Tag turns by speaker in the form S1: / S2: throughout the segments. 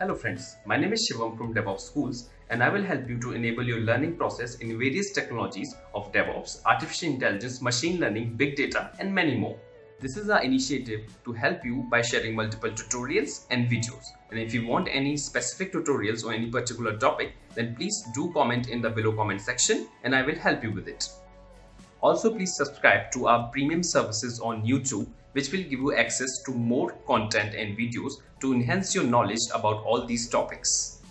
S1: Hello friends, my name is Shivam from DevOps Schools and I will help you to enable your learning process in various technologies of DevOps, artificial intelligence, machine learning, big data and many more. This is our initiative to help you by sharing multiple tutorials and videos. And if you want any specific tutorials on any particular topic, then please do comment in the below comment section and I will help you with it. Also, please subscribe to our premium services on YouTube, which will give you access to more content and videos to enhance your knowledge about all these topics.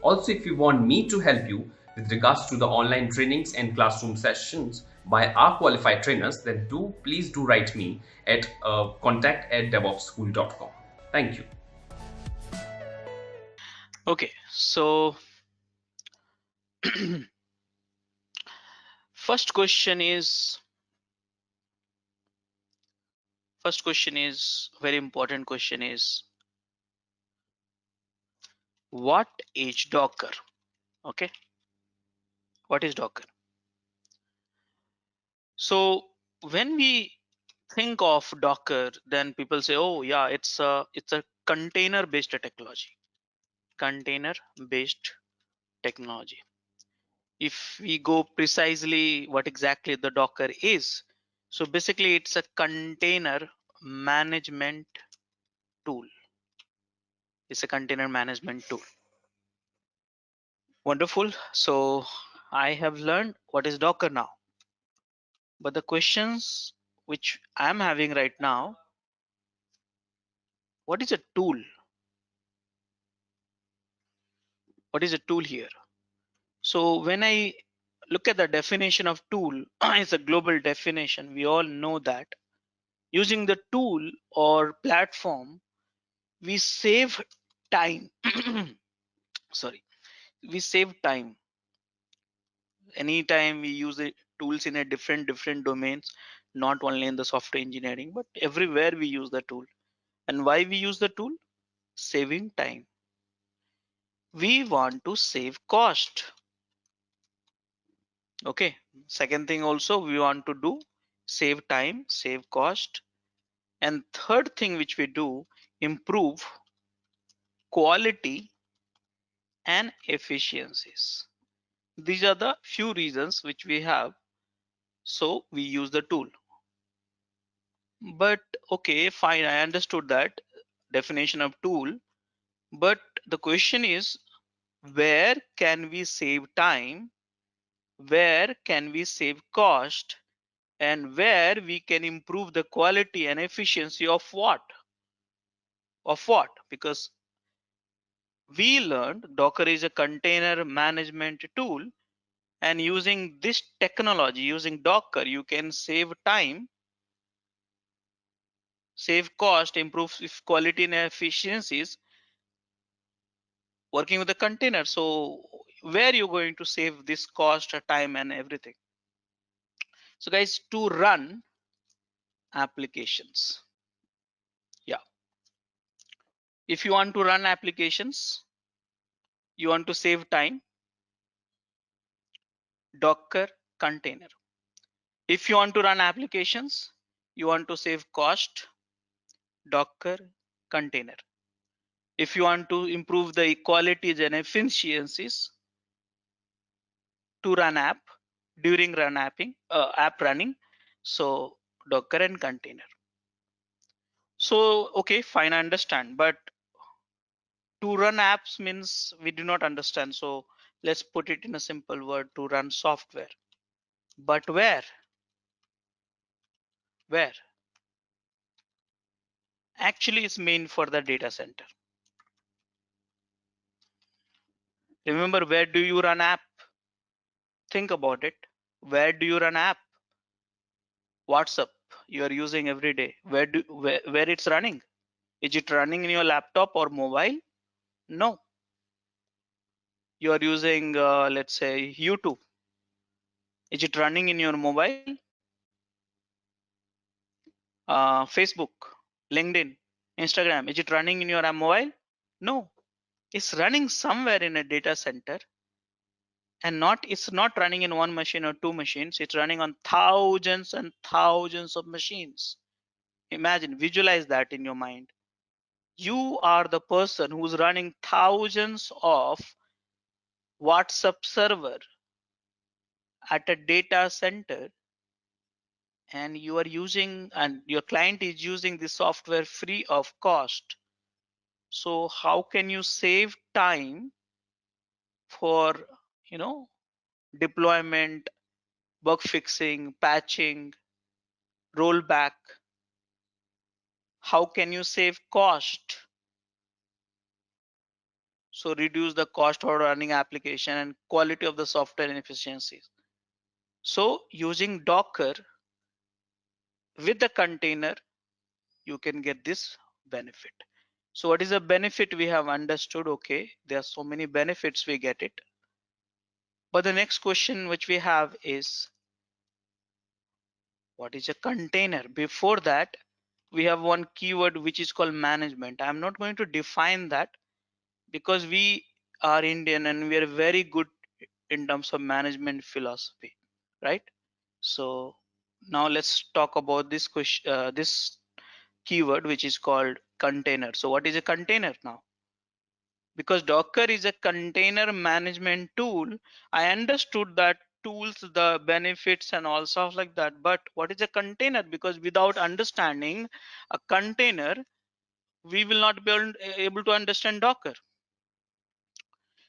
S1: Also, if you want me to help you with regards to the online trainings and classroom sessions by our qualified trainers, then please do write me at contact@devopsschool.com. Thank you.
S2: Okay, so first question is very important question is what is Docker? Okay, what is Docker? So when we think of Docker, then people say, oh yeah, it's a container based technology. Container based technology. If we go precisely what exactly the Docker is, so basically it's a container management tool. It's a container management tool. Wonderful. So I have learned what is Docker now. But the questions which I'm having right now, what is a tool? What is a tool here? So when I look at the definition of tool, it's a global definition. We all know that using the tool or platform, we save time. Sorry, we save time. Anytime we use the tools in a different domains, not only in the software engineering, but everywhere we use the tool. And why we use the tool? Saving time. We want to save cost. Okay, second thing also we want to do, save time, save cost. And third thing which we do, improve quality and efficiencies. These are the few reasons which we have, so we use the tool. But okay, fine, I understood that definition of tool, but the question is, where can we save time, where can we save cost, and where we can improve the quality and efficiency of what? Because we learned Docker is a container management tool, and using this technology, using Docker, you can save time, save cost, improve quality and efficiencies working with the container. So where you're going to save this cost, time and everything? So guys, to run applications, yeah, if you want to run applications, you want to save time, Docker container. If you want to run applications, you want to save cost, Docker container. If you want to improve the qualities and efficiencies to run app during app running, so Docker and container. So okay, fine, I understand, but to run apps means we do not understand. So let's put it in a simple word, to run software. But where? Where? Actually, it's meant for the data center. Remember, where do you run app? Think about it. Where do you run app? WhatsApp you are using every day. Where it's running? Is it running in your laptop or mobile? No. You are using, let's say, YouTube. Is it running in your mobile? Facebook, LinkedIn, Instagram, is it running in your mobile? No. It's running somewhere in a data center, and it's not running in one machine or two machines. It's running on thousands and thousands of machines. Imagine, visualize that in your mind. You are the person who's running thousands of WhatsApp server at a data center, and you are using, and your client is using the software free of cost. So how can you save time for, you know, deployment, bug fixing, patching, rollback? How can you save cost? So reduce the cost for running application and quality of the software and efficiencies. So using Docker with the container, you can get this benefit. So what is the benefit we have understood? Okay, there are so many benefits we get it. But the next question which we have is, what is a container? Before that, we have one keyword which is called management. I'm not going to define that because we are Indian and we are very good in terms of management philosophy, right? So now let's talk about this question, this keyword which is called container. So what is a container now? Because Docker is a container management tool, I understood that tools, the benefits and all stuff like that. But what is a container? Because without understanding a container, we will not be able to understand Docker.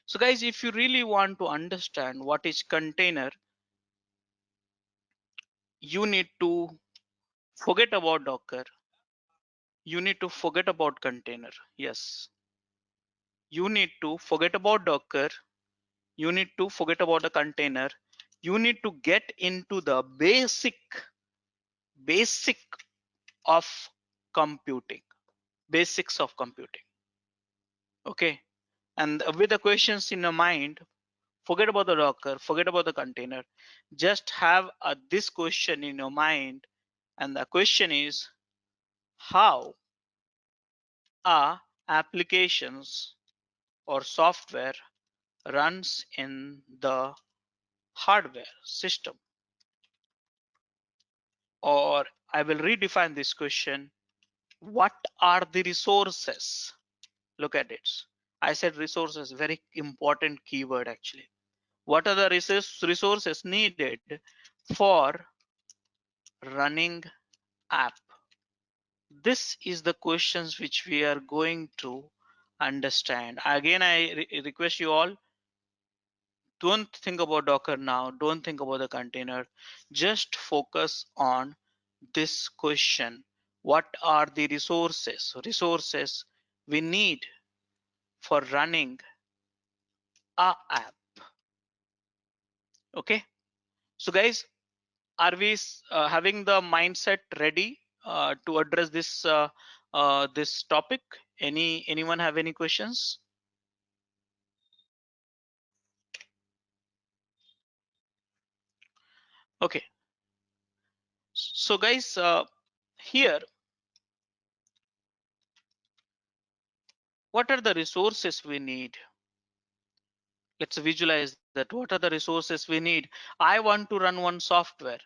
S2: So guys, if you really want to understand what is container, you need to forget about Docker. You need to forget about container. Yes. You need to forget about Docker. You need to forget about the container. You need to get into the basic of computing, basics of computing. Okay. And with the questions in your mind, forget about the Docker, forget about the container. Just have this question in your mind. And the question is, how are applications or software runs in the hardware system? Or I will redefine this question. What are the resources? Look at it. I said resources, very important keyword actually. What are the resources needed for running app? This is the questions which we are going to understand. Again, I request you all, don't think about Docker now, don't think about the container, just focus on this question. What are the resources we need for running a app? Okay, so guys, are we having the mindset ready to address this topic? Anyone have any questions? Okay, so guys, here, what are the resources we need? Let's visualize that. What are the resources we need? I want to run one software.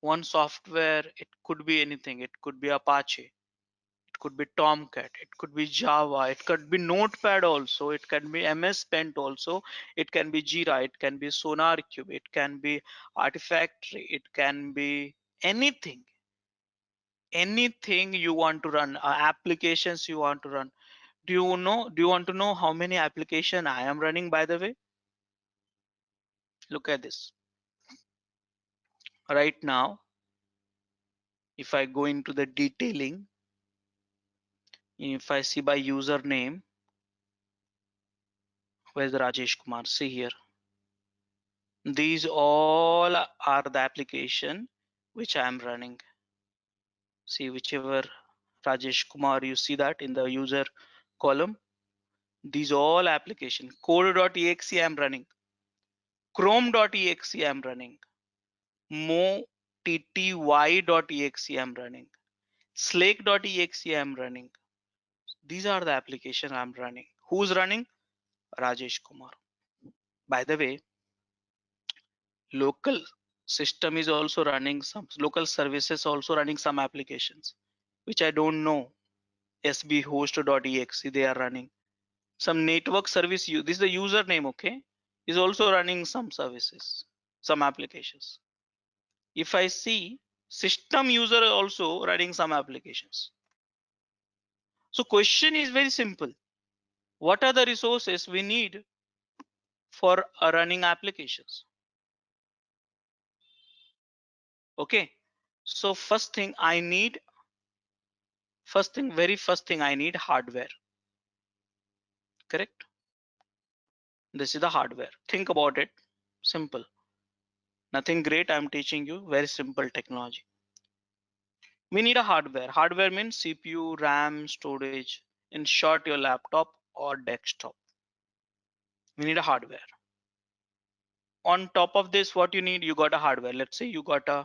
S2: It could be anything. It could be Apache, it could be Tomcat, it could be Java, it could be Notepad also, it can be MS Paint also, it can be Jira, it can be SonarQube, it can be Artifactory, it can be anything. Anything you want to run, applications you want to run. Do you want to know how many application I am running, by the way? Look at this. Right now, if I go into the detailing, if I see by username, where's Rajesh Kumar? See here. These all are the application which I am running. See, whichever Rajesh Kumar, you see that in the user column. These all application. Code.exe I am running. Chrome.exe I am running. MoTTY.exe I am running. Slake.exe I am running. These are the application I am running. Who's running? Rajesh Kumar. By the way, local system is also running some local services, also running some applications which I don't know. sbhost.exe they are running. Some network service, this is the username, okay, is also running some services, some applications. If I see system user also running some applications. So question is very simple. What are the resources we need for running applications? Okay. So very first thing I need hardware. Correct? This is the hardware. Think about it. Simple. Nothing great. I'm teaching you very simple technology. We need a hardware. Hardware means CPU, RAM, storage. In short, your laptop or desktop. We need a hardware. On top of this, what you need, you got a hardware. Let's say you got a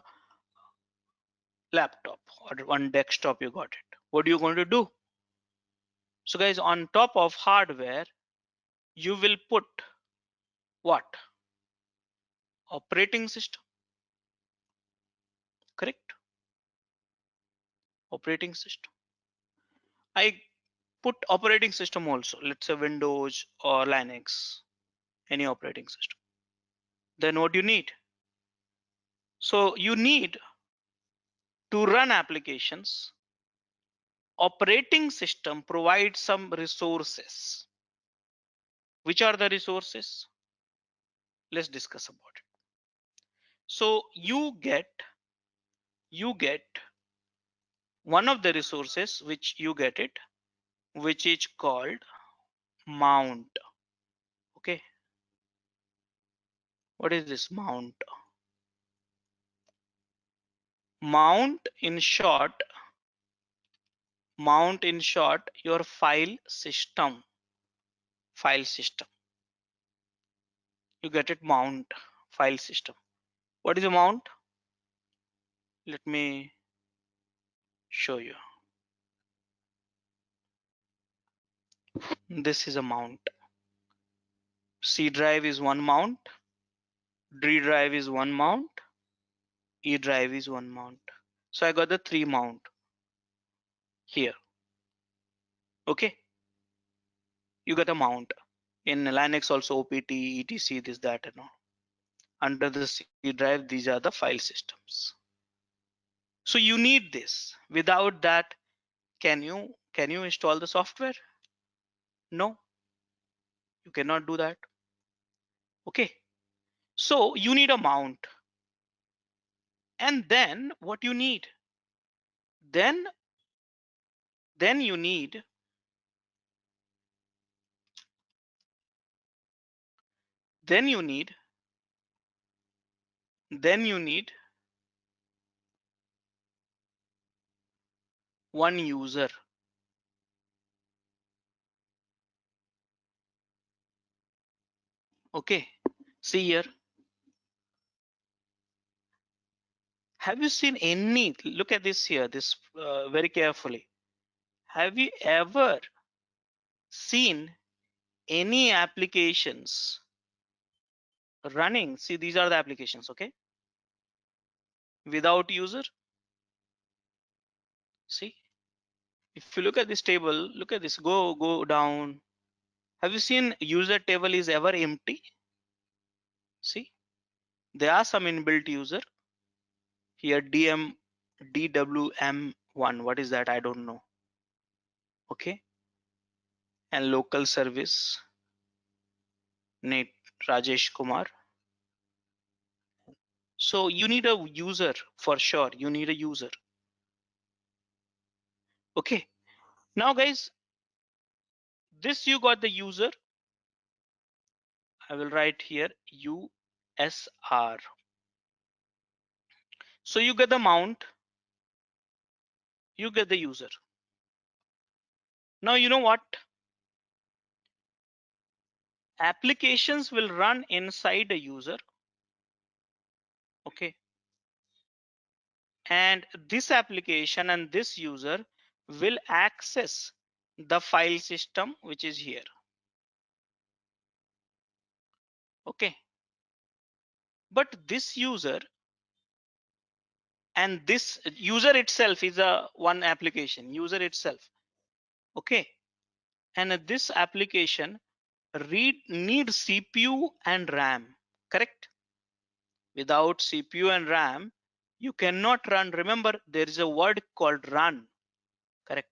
S2: laptop or one desktop, you got it. What are you going to do? So guys, on top of hardware, you will put what? Operating system. Correct? Operating system. I put operating system also. Let's say Windows or Linux, any operating system. Then what you need? So you need to run applications. Operating system provides some resources. Which are the resources? Let's discuss about it. So you get one of the resources which you get it, which is called mount. Okay, what is this mount? Mount in short, your file system. You get it, mount file system. What is a mount? Let me show you. This is a mount. C drive is one mount, D drive is one mount, E drive is one mount. So I got the three mount here. Okay, you got a mount. In Linux also OPT, etc, this, that and all. Under the C drive, these are the file systems. So you need this. Without that, can you install the software? No, you cannot do that. Okay, so you need a mount. And then what you need? Then you need one user. Okay, see here. Have you seen any, look at this here, this very carefully. Have you ever seen any applications running? See, these are the applications, okay? Without user. See, if you look at this table, look at this, go down. Have you seen user table is ever empty? See, there are some inbuilt user here, DWM1. What is that? I don't know. Okay, and local service, Net Rajesh Kumar. So you need a user for sure. You need a user. Okay, now guys, this you got the user. I will write here USR. So you get the mount, you get the user. Now you know what? Applications will run inside a user. Okay, and this application and this user will access the file system which is here. Okay, but this user and this user itself is a one application, user itself. Okay, and this application need CPU and RAM, correct? Without CPU and RAM, you cannot run. Remember, there is a word called run, correct?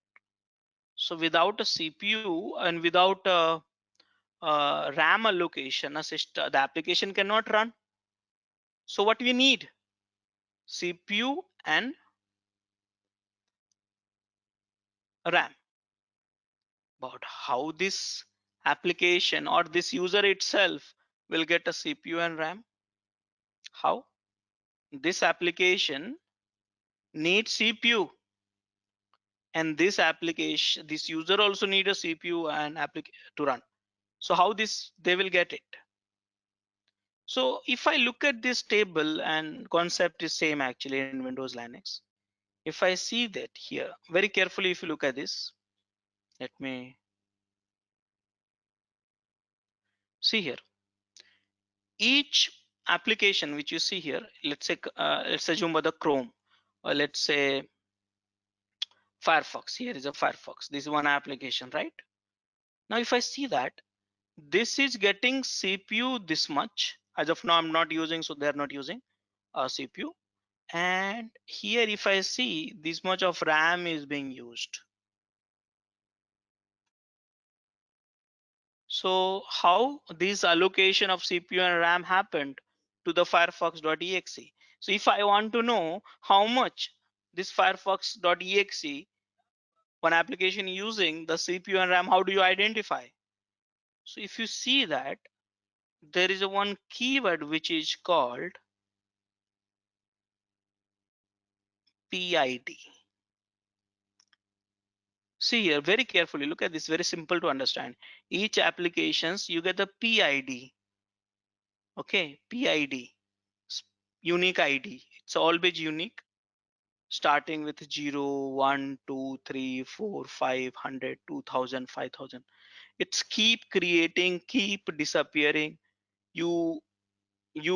S2: So without a CPU and without a RAM allocation, the application cannot run. So what we need? CPU and RAM. But how this application or this user itself will get a CPU and RAM? How? This application needs CPU, and this user also need a CPU and to run. So how this they will get it? So if I look at this table, and concept is same actually in Windows Linux. If I see that here very carefully, if you look at this, let me see here. Each application which you see here, let's assume the Chrome, or let's say Firefox. Here is a Firefox. This is one application, right? Now if I see that this is getting CPU this much, as of now I'm not using, so they're not using a CPU. And here if I see this much of RAM is being used. So how this allocation of CPU and RAM happened to the firefox.exe? So if I want to know how much this firefox.exe, one application using the CPU and RAM, how do you identify? So if you see that there is a one keyword which is called PID. See here very carefully, look at this, very simple to understand. Each applications you get the PID. Okay, PID, unique ID. It's always unique, starting with 0, 1, 2, 3, 4, 500, 2000, 5000. It's keep creating, keep disappearing. You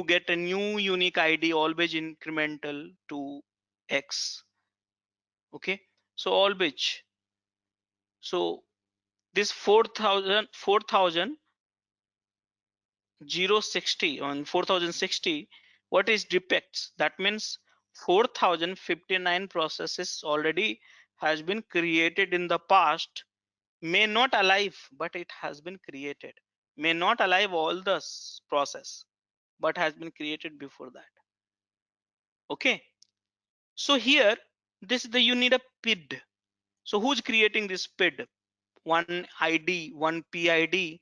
S2: get a new unique ID, always incremental to X. Okay, so always. So this 4000 060 on 4060, what is depicts? That means 4059 processes already has been created in the past, may not alive, but it has been created. May not alive all the process, but has been created before that. Okay, so here this the you need a PID. So who's creating this PID? One ID, one PID.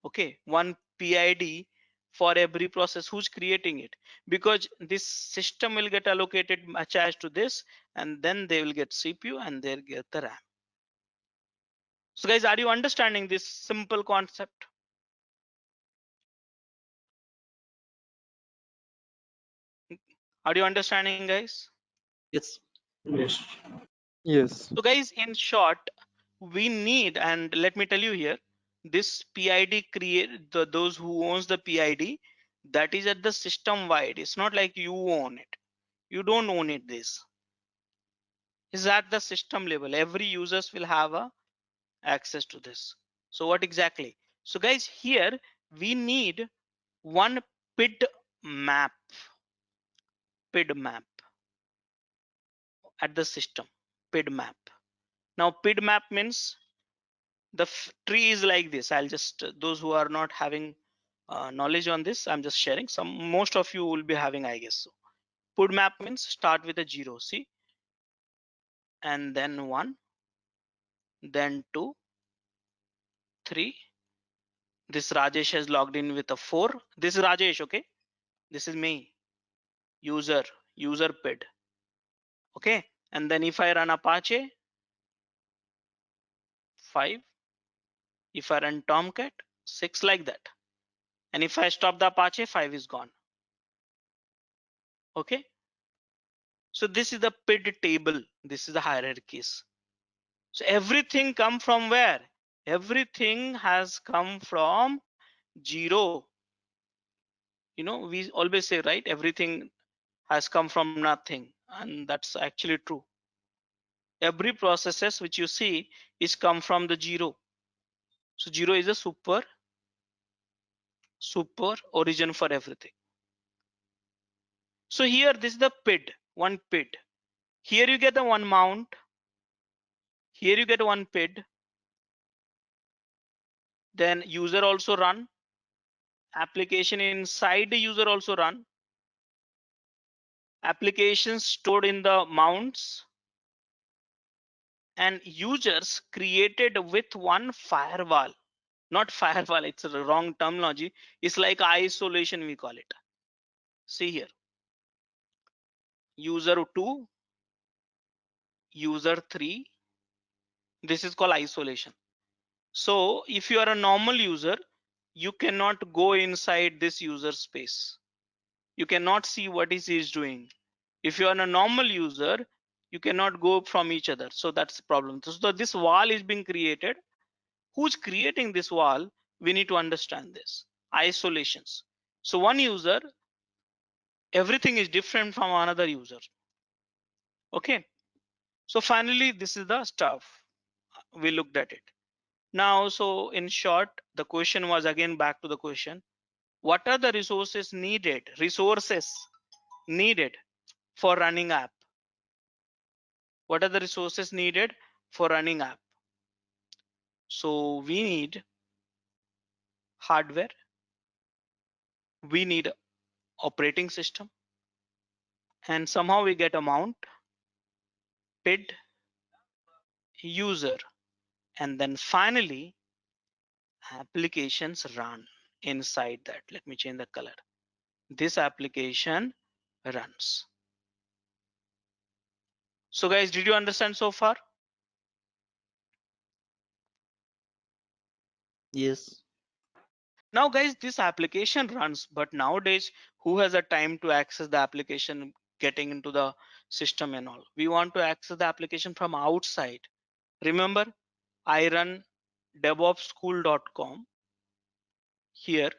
S2: Okay, one PID for every process. Who's creating it? Because this system will get allocated attached to this, and then they will get CPU and they'll get the RAM. So guys, are you understanding this simple concept? Are you understanding, guys?
S3: Yes.
S4: Yes.
S5: Yes.
S2: So guys, in short, we need, and let me tell you here, this PID create those who owns the PID, that is at the system wide. It's not like you own it. You don't own it. This is at the system level. Every users will have a access to this. So what exactly? So guys, here we need one PID map. PID map at the system. PID map. Now PID map means the tree is like this. I'll just those who are not having knowledge on this, I'm just sharing some. Most of you will be having, I guess. So PID map means start with a 0, see, and then 1, then 2, 3. This Rajesh has logged in with a 4. This is Rajesh, okay? This is me, user PID. Okay, and then if I run Apache, 5. If I run Tomcat, 6, like that. And if I stop the Apache, 5 is gone. Okay, so this is the PID table. This is the hierarchies. So everything come from where? Everything has come from 0. You know, we always say, right, everything has come from nothing, and that's actually true. Every processes which you see is come from the zero. So zero is a super origin for everything. So here this is the PID, one PID. Here you get the one mount. Here you get one PID. Then user also run. Application inside the user also run. Applications stored in the mounts. And users created with one firewall. Not firewall, it's a wrong terminology. It's like isolation, we call it. See here. User 2, user 3. This is called isolation. So if you are a normal user, you cannot go inside this user space. You cannot see what is he is doing. If you are a normal user, you cannot go from each other. So that's the problem. So this wall is being created. Who's creating this wall? We need to understand this. Isolations. So one user, everything is different from another user. Okay. So finally, this is the stuff. We looked at it. Now, so in short, the question was again back to the question. What are the resources needed for running app? What are the resources needed for running app? So we need hardware, we need operating system, and somehow we get a mount, PID, user, and then finally applications run inside that. Let me change the color. This application runs. So guys, did you understand so far?
S3: Yes.
S2: Now guys, this application runs, but nowadays who has a time to access the application getting into the system and all? We want to access the application from outside. Remember, I run devopsschool.com here,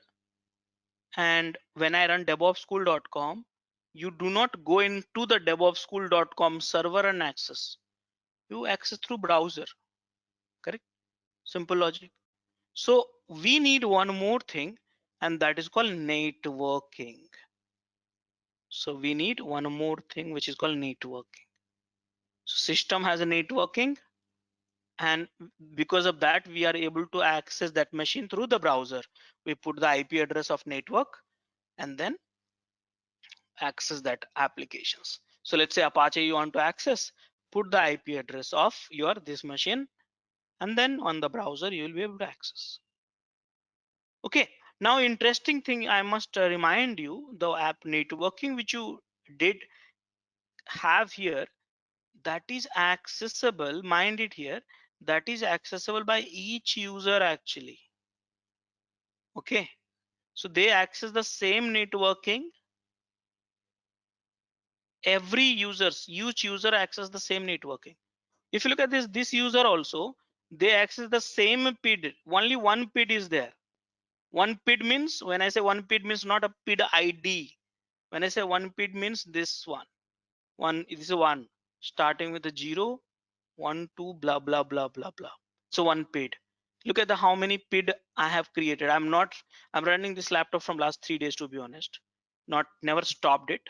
S2: and when I run devopsschool.com, you do not go into the devopsschool.com server and access. You access through browser, correct? Simple logic. So we need one more thing, and that is called networking. So we need one more thing which is called networking. So system has a networking, and because of that we are able to access that machine through the browser. We put the IP address of network and then access that applications. So let's say Apache you want to access, put the IP address of your this machine, and then on the browser you will be able to access. Okay, now interesting thing I must remind you, the app networking which you did have here, that is accessible, mind it here, that is accessible by each user actually. Okay, so they access the same networking. Each user access the same networking. If you look at this user also, they access the same PID. Only one PID is there. One PID means, when I say one PID means not a PID ID. When I say one PID means this one. This is one starting with a 0, 1, 2, blah blah blah blah blah. So one PID. Look at the how many PID I have created. I'm running this laptop from last 3 days to be honest. Never stopped it.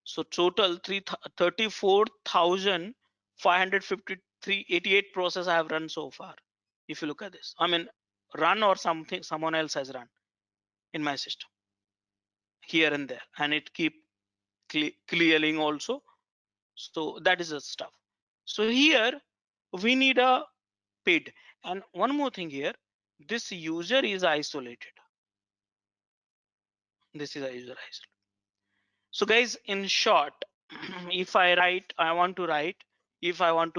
S2: So total 34,553 process I have run so far. If you look at this, I mean run or someone else has run in my system here and there, and it keep clearing also. So that is the stuff. So here we need a PID, and one more thing here, this user is isolated. This is a user isolated. So guys, in short, if I want to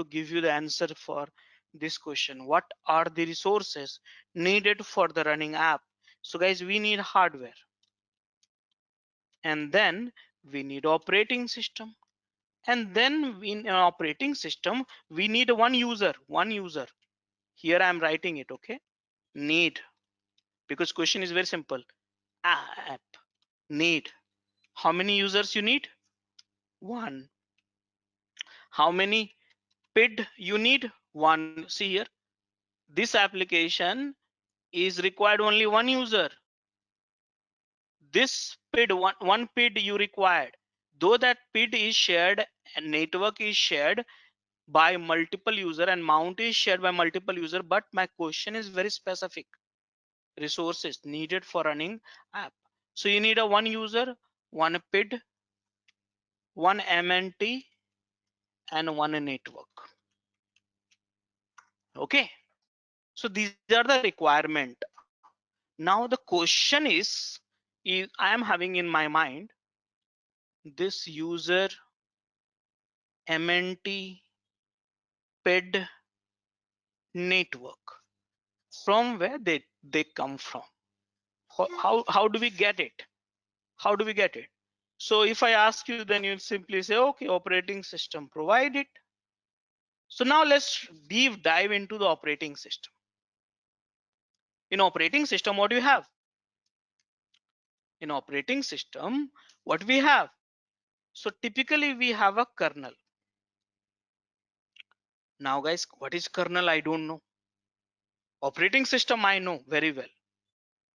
S2: give you the answer for this question, what are the resources needed for the running app? So guys, we need hardware, and then we need operating system, and then in an operating system we need one user. Here I am writing it, okay? Need, because question is very simple. App need, how many users you need? One. How many PID, you need one. See here, this application is required only one user. This PID, one PID you required. Though that PID is shared and network is shared by multiple user and mount is shared by multiple user, but my question is very specific. Resources needed for running app. So you need a one user, one PID, one MNT, and one network. Okay. So these are the requirement. Now the question is I am having in my mind this user, MNT, PID, network. From where they come from? How do we get it? How do we get it? So if I ask you, then you simply say, okay, operating system provide it. So now let's deep dive into the operating system. In operating system, what do you have? In operating system, what we have? So typically we have a kernel. Now guys, what is kernel? I don't know. Operating system I know very well.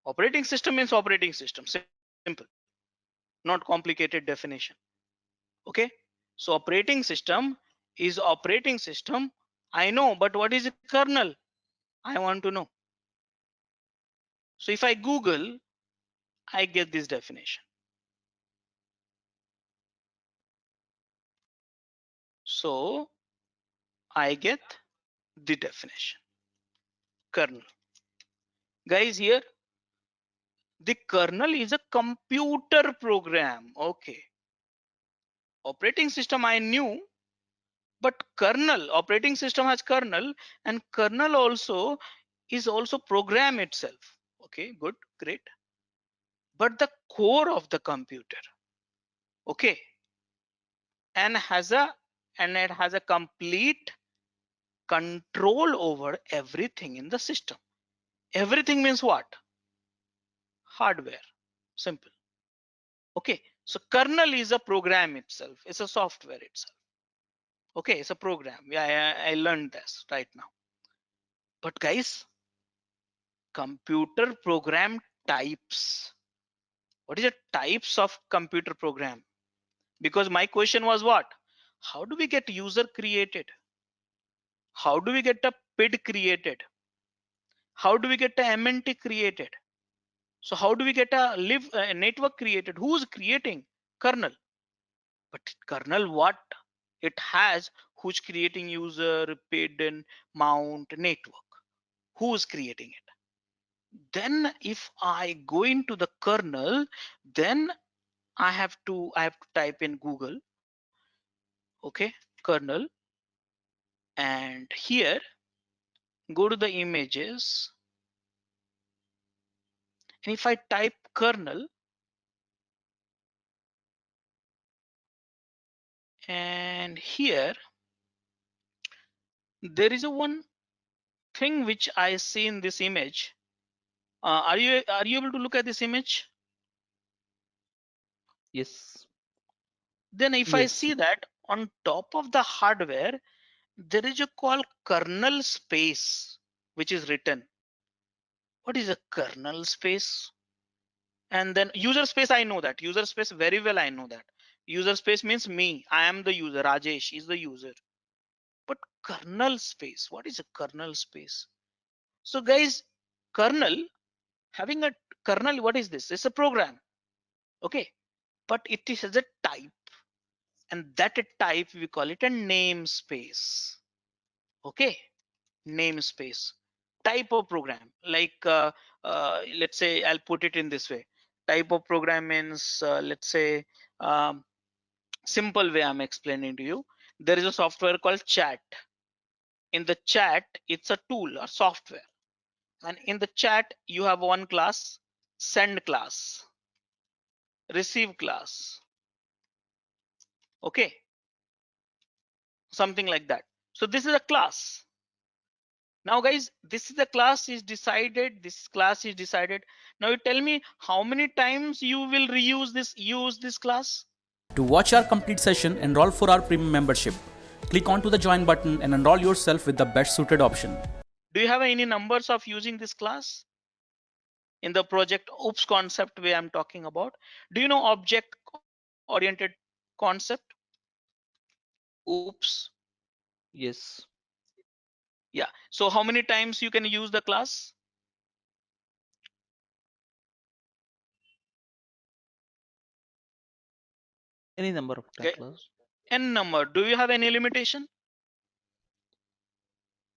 S2: Operating system means operating system, simple, not complicated definition. Okay, so operating system is operating system, I know, but what is a kernel? I want to know. So if I Google, I get this definition. So I get the definition. Kernel. Guys, here the kernel is a computer program. Okay. Operating system I knew, but kernel, operating system has kernel, and kernel also is also program itself. Okay, good, great. But the core of the computer, okay, and it has a complete control over everything in the system. Everything means what? Hardware. Simple. Okay, so kernel is a program itself, it's a software itself. Okay, it's a program. Yeah, I learned this right now. But guys, computer program types. What is the types of computer program? Because my question was what? How do we get user created? How do we get a PID created? How do we get a MNT created? So how do we get a network created? Who's creating? Kernel. But kernel what? It has who's creating user, PID, and mount, network. Who's creating it? Then if I go into the kernel, then I have to type in Google, okay, kernel, and here go to the images, and if I type kernel, and here there is a one thing which I see in this image. Are you able to look at this image?
S3: Yes.
S2: Then if I see that on top of the hardware, there is a call kernel space, which is written. What is a kernel space? And then user space, I know that. User space very well, I know that. User space means me. I am the user. Rajesh is the user. But kernel space, what is a kernel space? So guys, kernel, having a kernel, what is this? It's a program. Okay. But it is as a type. And that type, we call it a namespace. Okay. Namespace. Type of program. Like, let's say, I'll put it in this way. Type of program means, let's say, simple way I'm explaining to you. There is a software called chat. In the chat, it's a tool or software. And in the chat, you have one class, send class, receive class. Okay. Something like that. So this is a class. Now guys, this is the class is decided. This class is decided. Now you tell me how many times you will use this class?
S4: To watch our complete session, enroll for our premium membership.
S3: Click onto the join button and enroll yourself with the best suited option.
S2: Do you have any numbers of using this class? In the project OOPS concept way I'm talking about. Do you know object oriented concept? OOPS.
S4: Yes.
S2: Yeah. So how many times you can use the class?
S4: Any number of
S2: Okay.
S4: class?
S2: N number. Do you have any limitation?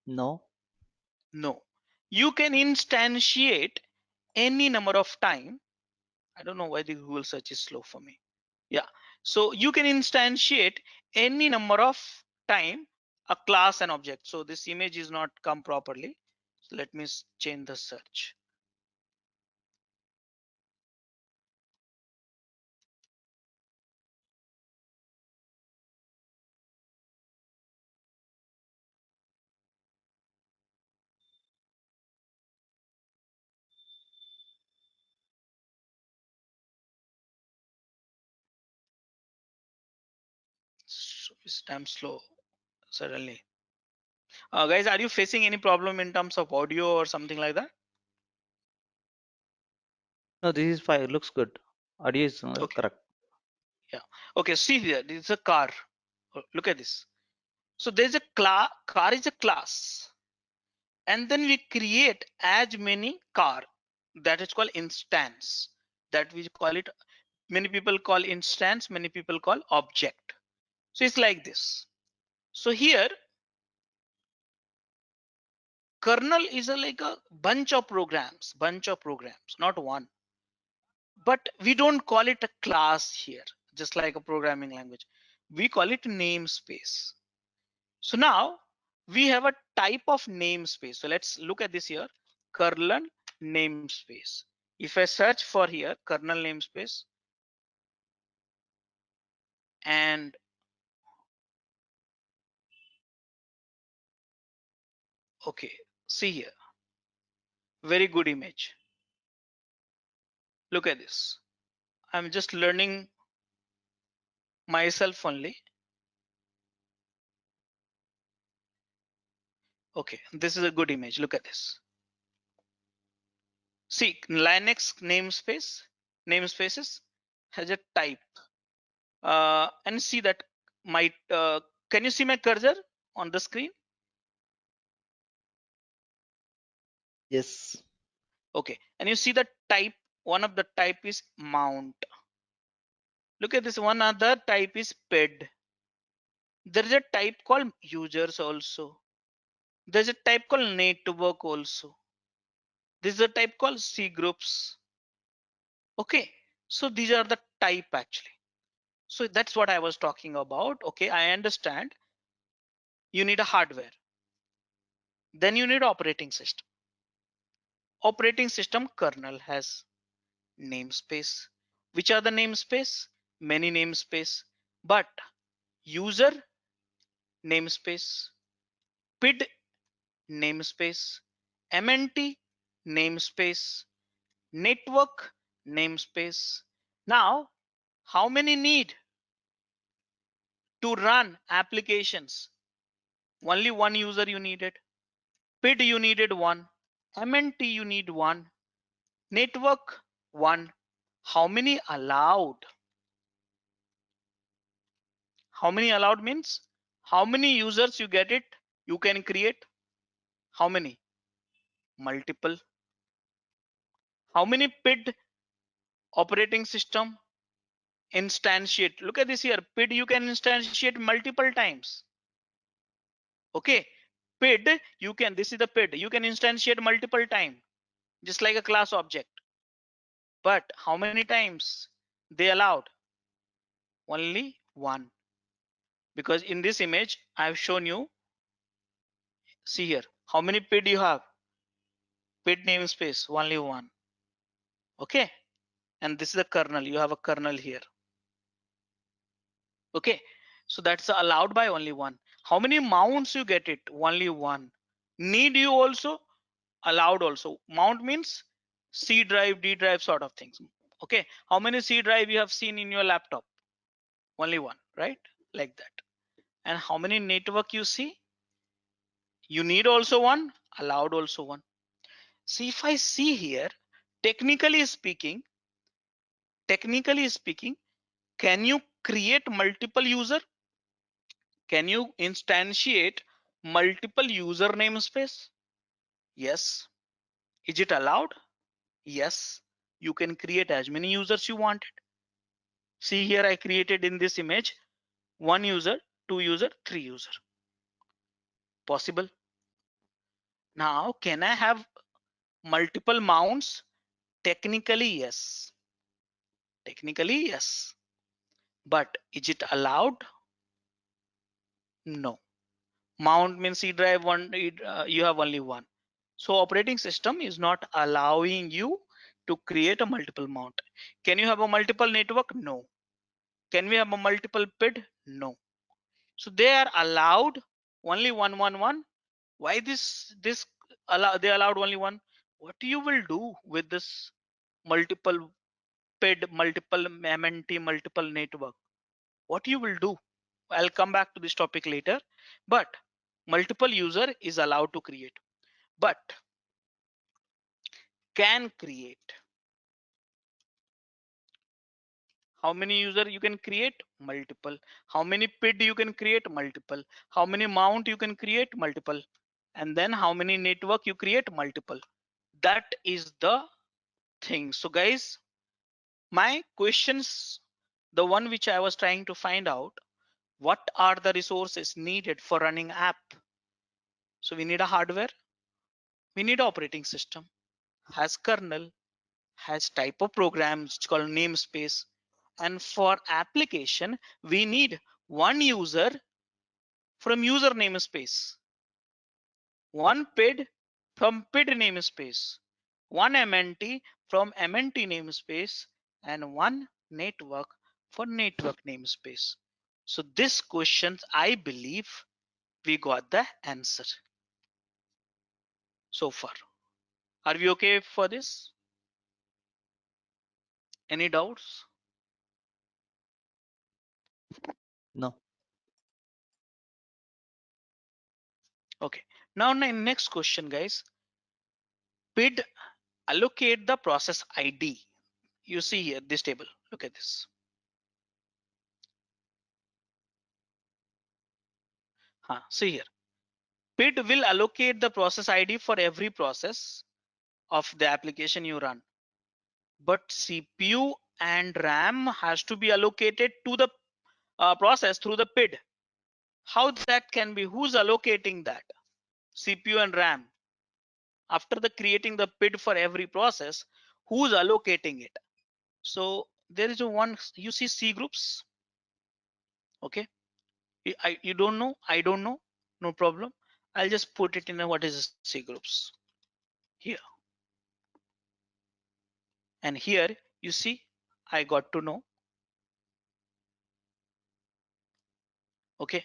S4: No.
S2: No. You can instantiate any number of time. I don't know why the Google search is slow for me. Yeah. So you can instantiate any number of time a class and object. So this image is not come properly. So let me change the search. So I'm slow suddenly. Guys, are you facing any problem in terms of audio or something like that?
S4: No, this is fine. Looks good. Audio is
S2: Okay.
S4: correct.
S2: Yeah. Okay. See here. This is a car. Look at this. So there's a car is a class, and then we create as many car. That is called instance. That we call it. Many people call instance. Many people call object. So it's like this. So here, kernel is like a bunch of programs, not one. But we don't call it a class here, just like a programming language. We call it namespace. So now we have a type of namespace. So let's look at this here, kernel namespace. If I search for here, kernel namespace, and okay, see here, very good image. Look at this. I'm just learning myself only. Okay, this is a good image. Look at this. See, Linux namespaces has a type. And see that my can you see my cursor on the screen?
S4: Yes.
S2: Okay, and you see the type. One of the type is mount. Look at this. One other type is ped. There is a type called users also. There's a type called network also. This is a type called C groups. Okay, so these are the type actually. So that's what I was talking about. Okay, I understand. You need a hardware. Then you need operating system. Operating system kernel has namespace. Which are the namespace? Many namespace. But user namespace, PID namespace, MNT namespace, network namespace. Now, how many need to run applications? Only one user you needed. PID you needed one. MNT you need one. Network one. How many allowed? How many allowed means how many users you get it, you can create. How many? Multiple. How many PID operating system instantiate? Look at this here. PID you can instantiate multiple times. Okay. PID you can, this is the PID, you can instantiate multiple times, just like a class object. But how many times they allowed? Only one. Because in this image I've shown you, see here, how many PID you have? PID namespace, only one. Okay. And this is the kernel. You have a kernel here. Okay. So that's allowed by only one. How many mounts you get it? Only one. Need you also? Allowed also. Mount means C drive, D drive sort of things. Okay. How many C drive you have seen in your laptop? Only one, right? Like that. And how many network you see? You need also one, allowed also one. See, if I see here, technically speaking, can you create multiple user? Can you instantiate multiple user namespace? Yes. Is it allowed? Yes. You can create as many users you wanted. See here, I created in this image 1 user, 2 user, 3 user. Possible. Now, can I have multiple mounts? Technically, yes. Technically, yes. But is it allowed? No. Mount means C drive one, you have only one. So operating system is not allowing you to create a multiple mount. Can you have a multiple network? No. Can we have a multiple PID? No. So they are allowed only 111. Why this allow, they allowed only one? What you will do with this multiple PID, multiple MNT, multiple network? What you will do? I'll come back to this topic later, but multiple user is allowed to create, but can create. How many user you can create? Multiple. How many PID you can create? Multiple. How many mount you can create? Multiple. And then how many network you create? Multiple. That is the thing. So guys, my questions, the one which I was trying to find out, what are the resources needed for running app? So we need a hardware, we need operating system, has kernel, has type of programs called namespace, and for application we need one user from user namespace, one PID from PID namespace, one MNT from MNT namespace, and one network for network namespace. So this question, I believe we got the answer so far. Are we okay for this? Any doubts?
S4: No.
S2: Okay. Now next question, guys. PID allocate the process ID. You see here this table. Look at this. See here. PID will allocate the process ID for every process of the application you run. But CPU and RAM has to be allocated to the process through the PID. How that can be? Who's allocating that? CPU and RAM. After the creating the PID for every process, who's allocating it? So there is a one, you see C groups. Okay. You don't know, I don't know, no problem. I'll just put it in a, what is C groups here. And here you see, I got to know. Okay.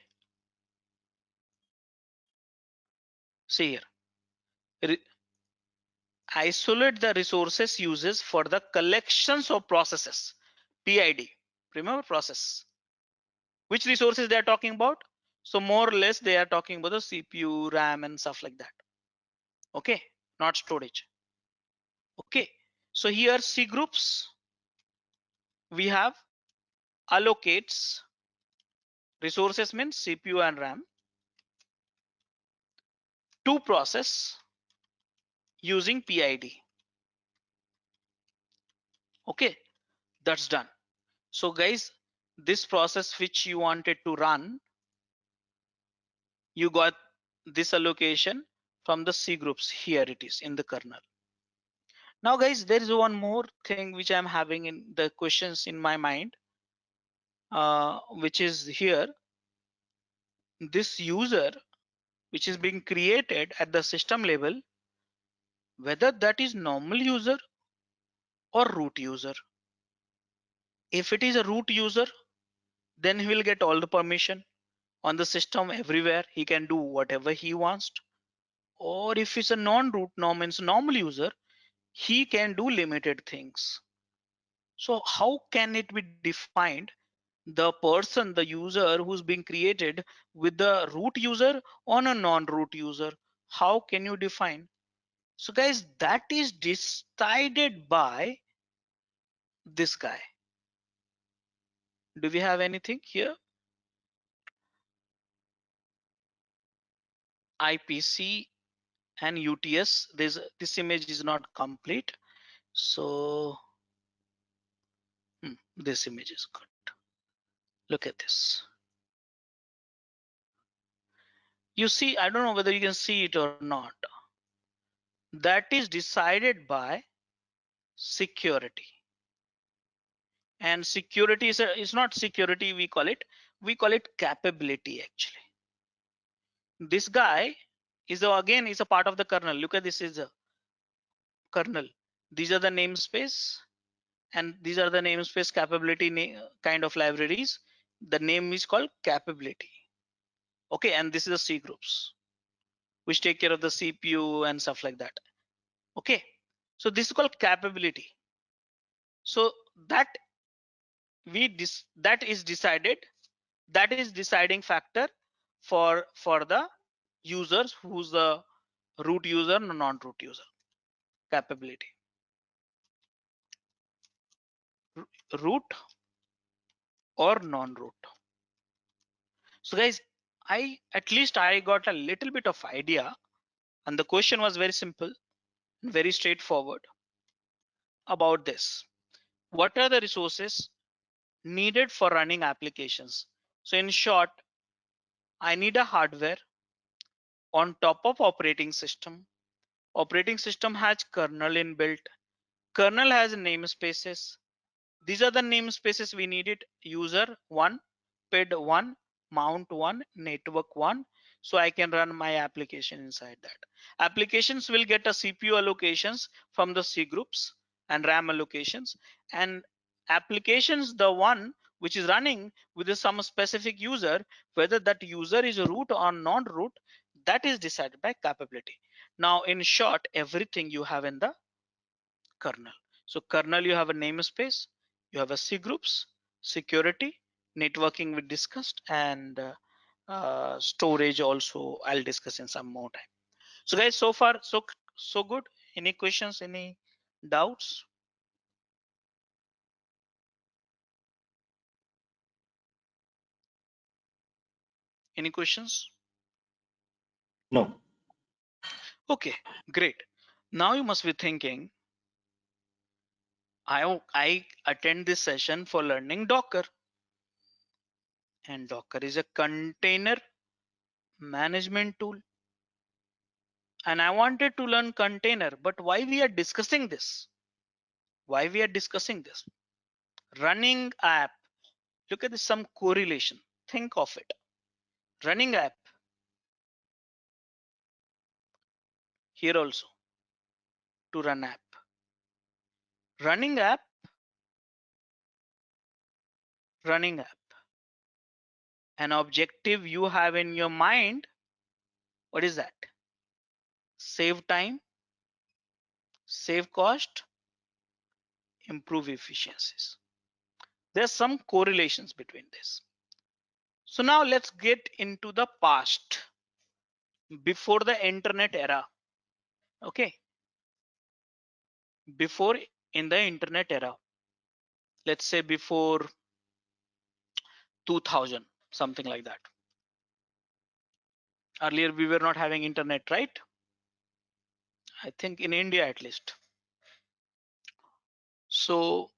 S2: See here. Isolate the resources uses for the collections of processes. PID. Remember process. Which resources they are talking about? So more or less they are talking about the CPU, RAM, and stuff like that. Okay, not storage. Okay, so here C groups, we have allocates resources means CPU and RAM to process using PID. Okay, that's done. So guys, this process which you wanted to run, you got this allocation from the C groups. Here it is in the kernel. Now guys, there is one more thing which I'm having in the questions in my mind, which is here. This user which is being created at the system level, whether that is normal user or root user. If it is a root user, then he will get all the permission on the system everywhere. He can do whatever he wants. Or if it's a non-root means normal user, he can do limited things. So how can it be defined the person, the user who's being created with the root user on a non-root user? How can you define? So guys, that is decided by this guy. Do we have anything here? IPC and UTS. This image is not complete. So this image is good. Look at this. You see, I don't know whether you can see it or not. That is decided by security. And security is not security, we call it capability actually. This guy is again is a part of the kernel. Look at this is a kernel. These are the namespace, and these are the namespace capability kind of libraries. The name is called capability. Okay, and this is the C groups, which take care of the CPU and stuff like that. Okay, so this is called capability. So that that is decided, that is deciding factor for the users who's the root user and non-root user. Capability, root or non-root. So guys, at least I got a little bit of idea, and the question was very simple and very straightforward about this. What are the resources needed for running applications? So in short, I need a hardware on top of operating system. Operating system has kernel inbuilt. Kernel has namespaces. These are the namespaces we needed: user 1, PID 1, mount 1, network 1. So I can run my application inside that. Applications will get a CPU allocations from the C groups and RAM allocations, and applications, the one which is running with some specific user, whether that user is root or non-root, that is decided by capability. Now in short, everything you have in the kernel. So kernel, you have a namespace, you have a C groups, security, networking we discussed, and storage also I'll discuss in some more time. So guys, so far so good. Any questions, any doubts? Any questions?
S4: No.
S2: Okay, great. Now you must be thinking, I attend this session for learning Docker, and Docker is a container management tool, and I wanted to learn container, but why we are discussing this? Why we are discussing this? Running app. Look at this, some correlation. Think of it. Running app. Here also to run app. Running app. Running app. An objective you have in your mind. What is that? Save time, save cost, improve efficiencies. There's some correlations between this. So now let's get into the past, before the internet era. Okay, before, in the internet era, let's say before 2000, something like that. Earlier we were not having internet, right? I think in India at least. So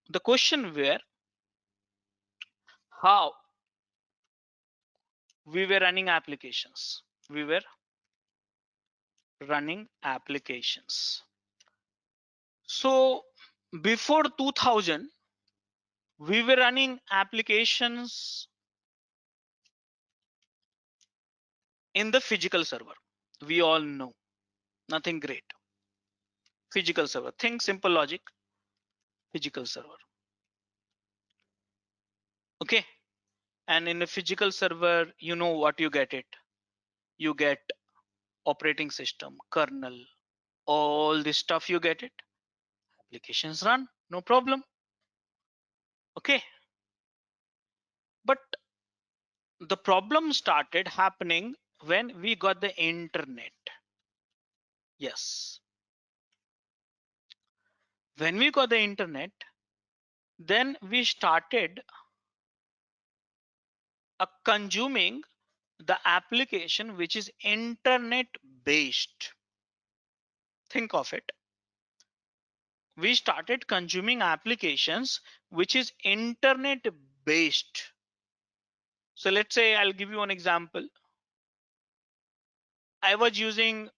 S2: the question were, how we were running applications. We were running applications. So before 2000, we were running applications in the physical server. We all know, nothing great. Physical server, think simple logic, physical server. Okay, and in a physical server, you know what you get it. You get operating system, kernel, all this stuff you get it. Applications run, no problem. Okay, but the problem started happening when we got the internet. Yes, when we got the internet, then we started consuming the application which is internet based. Think of it. We started consuming applications which is internet based. So let's say I'll give you an example. I was using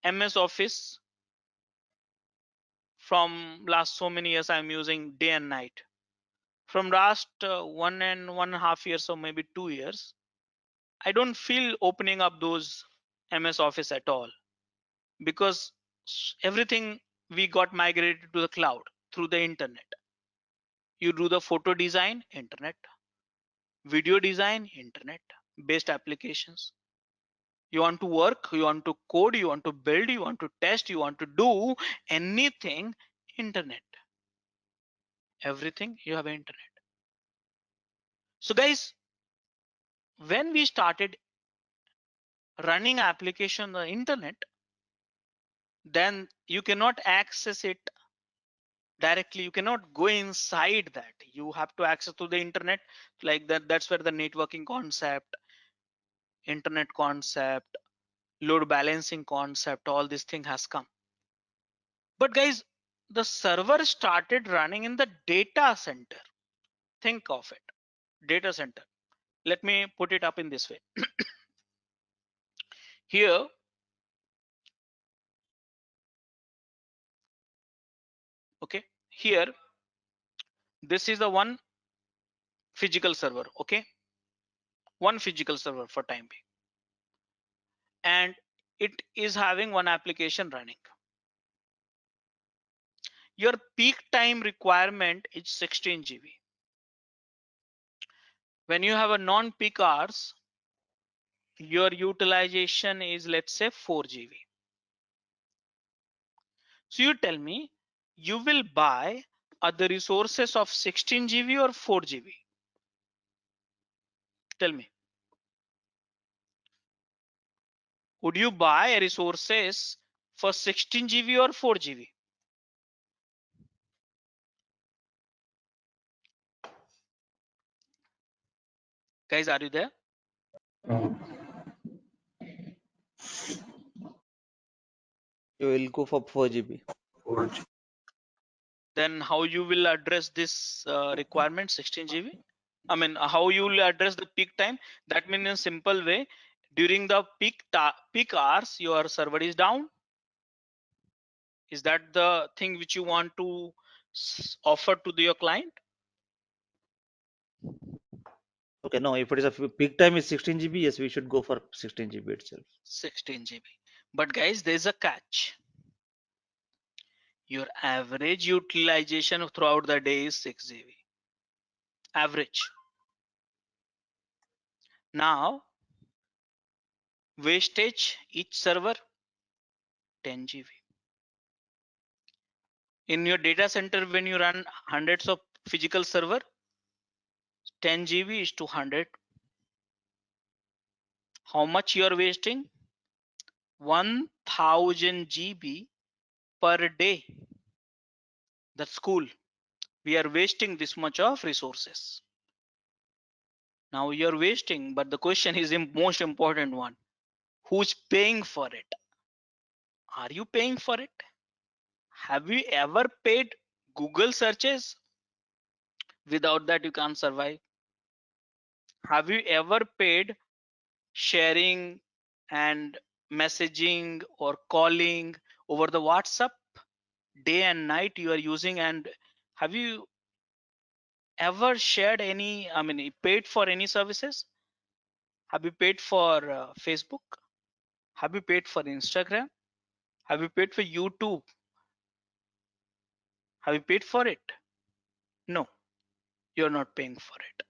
S2: MS Office from last so many years. I'm using day and night. From last 1.5 years or maybe 2 years, I don't feel opening up those MS Office at all, because everything we got migrated to the cloud through the internet. You do the photo design, internet, video design, internet based applications. You want to work, you want to code, you want to build, you want to test, you want to do anything, internet. Everything you have internet. So guys, when we started running application on the internet, then you cannot access it directly. You cannot go inside that. You have to access to the internet like that. That's where the networking concept, internet concept, load balancing concept, all this thing has come. But guys, the server started running in the data center. Think of it, data center. Let me put it up in this way. Here, okay, here, this is the one physical server, okay, one physical server for time being, and it is having one application running. Your peak time requirement is 16 GB. When you have a non-peak hours, your utilization is, let's say, 4 GB. So you tell me, you will buy the resources of 16 GB or 4 GB? Tell me. Would you buy resources for 16 GB or 4 GB? Guys, are you there?
S4: You will go for 4 GB.
S2: Then how you will address this requirement 16 GB? I mean, how you will address the peak time? That means in a simple way, during the peak hours, your server is down. Is that the thing which you want to offer to your client?
S4: Okay, no, if it is a peak time is 16 GB, yes, we should go for 16 GB itself.
S2: 16 GB. But guys, there's a catch. Your average utilization throughout the day is 6 GB. Average. Now, wastage each server 10 GB. In your data center, when you run hundreds of physical server, 10 GB is to 100. How much you are wasting? 1000 GB per day. That's cool. We are wasting this much of resources. Now you're wasting, but the question is the most important one. Who's paying for it? Are you paying for it? Have you ever paid Google searches? Without that, you can't survive. Have you ever paid sharing and messaging or calling over the WhatsApp? Day and night you are using, and have you ever shared any, I mean, paid for any services? Have you paid for Facebook? Have you paid for Instagram? Have you paid for YouTube? Have you paid for it? No, you're not paying for it.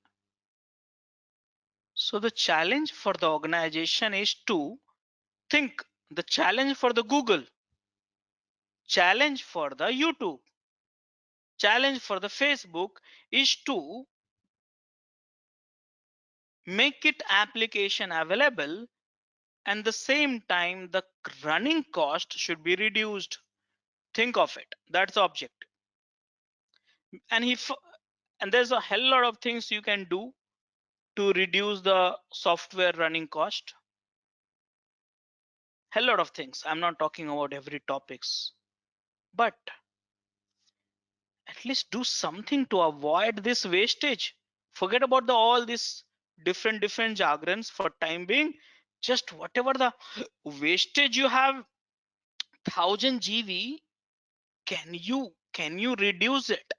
S2: So the challenge for the organization is to think, the challenge for the Google, challenge for the YouTube, challenge for the Facebook is to make it application available, and the same time the running cost should be reduced. Think of it, that's the objective. And there's a hell lot of things you can do to reduce the software running cost. Hell lot of things. I'm not talking about every topics, but at least do something to avoid this wastage. Forget about the all this different jargons for time being. Just whatever the wastage you have, 1000 GB, can you reduce it?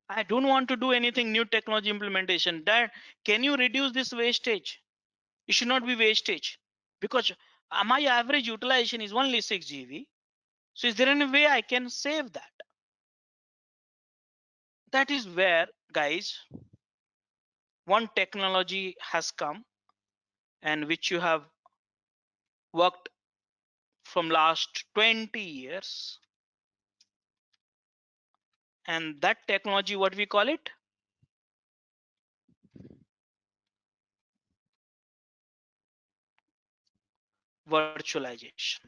S2: I don't want to do anything new technology implementation. That can you reduce this wastage? It should not be wastage, because my average utilization is only 6 GB. So is there any way I can save that? That is where, guys, one technology has come and which you have worked from last 20 years. And that technology, what we call it? Virtualization.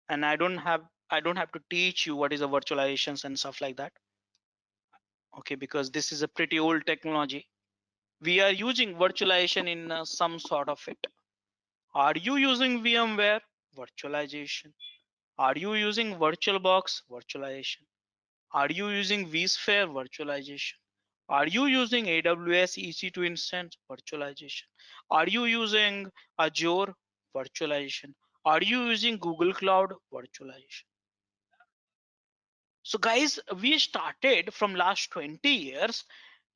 S2: And I don't have to teach you what is a virtualizations and stuff like that. Okay, because this is a pretty old technology. We are using virtualization in some sort of it. Are you using VMware? Virtualization. Are you using VirtualBox? Virtualization. Are you using vSphere? Virtualization. Are you using AWS EC2 instance? Virtualization. Are you using Azure? Virtualization. Are you using Google Cloud? Virtualization. So guys, we started from last 20 years.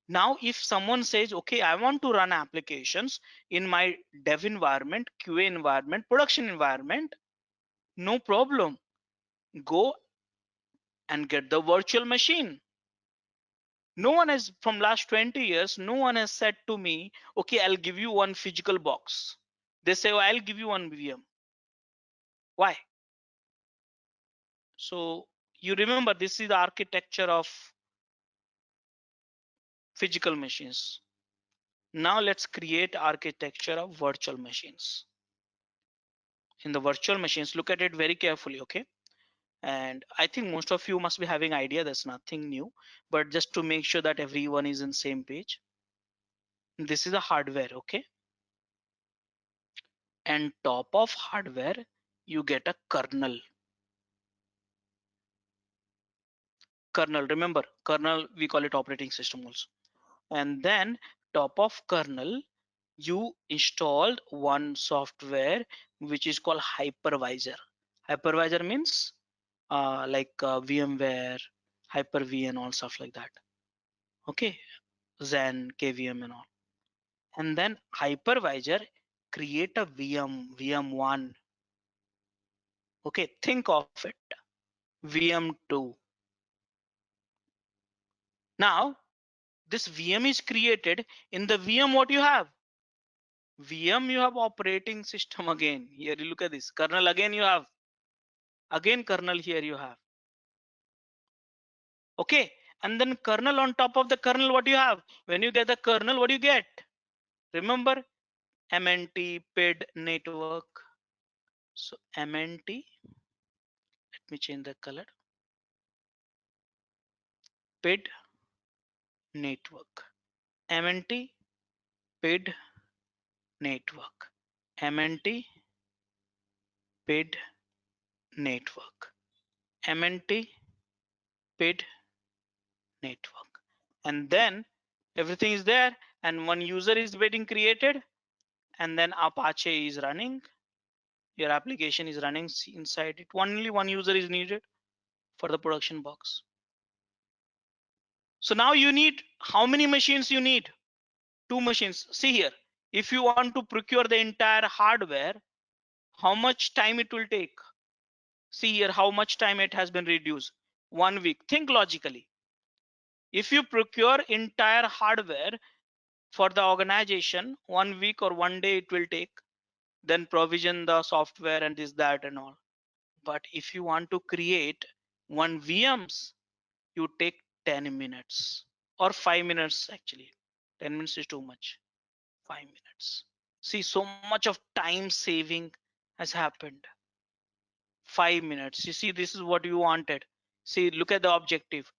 S2: Now, if someone says, okay, I want to run applications in my dev environment, QA environment, production environment, no problem. Go and get the virtual machine. No one has, from last 20 years, no one has said to me, okay, I'll give you one physical box. They say, oh, I'll give you one VM. Why? So you remember, this is the architecture of physical machines. Now let's create architecture of virtual machines. In the virtual machines, look at it very carefully, okay? And I think most of you must be having idea, that's nothing new, but just to make sure that everyone is in same page. This is a hardware, okay? And top of hardware, you get a kernel. Kernel, remember, kernel, we call it operating system also. And then top of kernel, you installed one software which is called hypervisor. Hypervisor means like VMware, Hyper-V and all stuff like that. Okay, Zen, KVM and all. And then hypervisor create a VM1. Okay, think of it, VM2. Now this VM is created. In the VM, what you have? VM, you have operating system again. Here you look at this kernel again, you have again kernel here you have. Okay, and then kernel on top of the kernel, what you have? When you get the kernel, what do you get? Remember, MNT PID network. So MNT, let me change the color. PID network. MNT PID network. MNT PID network. MNT PID network. And then everything is there, and one user is getting created, and then Apache is running. Your application is running inside it. Only one user is needed for the production box. So now you need, how many machines you need? 2 machines. See here, if you want to procure the entire hardware, how much time it will take? See here how much time it has been reduced. 1 week. Think logically. If you procure entire hardware for the organization, 1 week or 1 day it will take, then provision the software and this, that and all. But if you want to create One VMs, you take 10 minutes or 5 minutes actually. 10 minutes is too much. 5 minutes. See, so much of time saving has happened. 5 minutes. You see, this is what you wanted. See, look at the objective.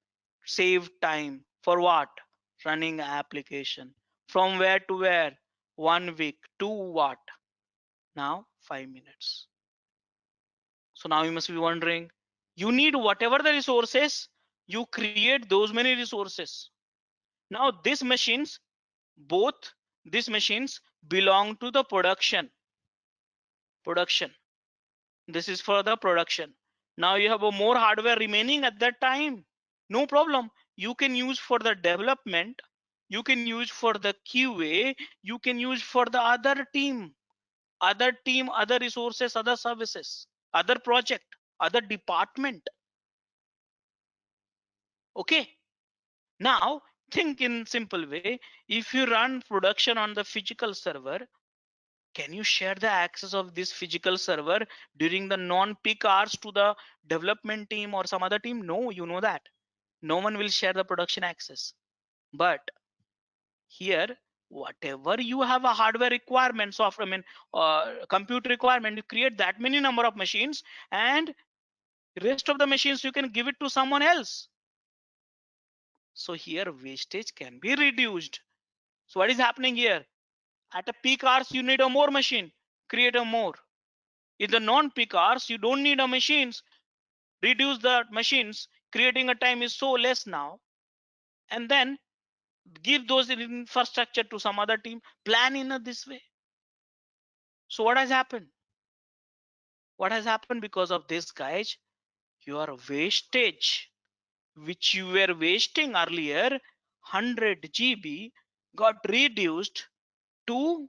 S2: Save time for what? Running application. From where to where? 1 week. To what? Now 5 minutes. So now you must be wondering, you need whatever the resources, you create those many resources. Now these machines, both these machines belong to the production. This is for the production. Now you have a more hardware remaining at that time. No problem. You can use for the development. You can use for the QA. You can use for the other team, other resources, other services, other project, other department. Okay. Now think in simple way. If you run production on the physical server, can you share the access of this physical server during the non-peak hours to the development team or some other team? No, you know that. No one will share the production access. But here, whatever you have a hardware requirement, software, computer requirement, you create that many number of machines, and rest of the machines you can give it to someone else. So here wastage can be reduced. So what is happening here? At a peak hours, you need a more machine, create a more. In the non-peak hours, you don't need a machines, reduce the machines, creating a time is so less now, and then give those infrastructure to some other team, plan in this way. So what has happened? What has happened because of this, guys? Your wastage, which you were wasting earlier, 100 GB got reduced to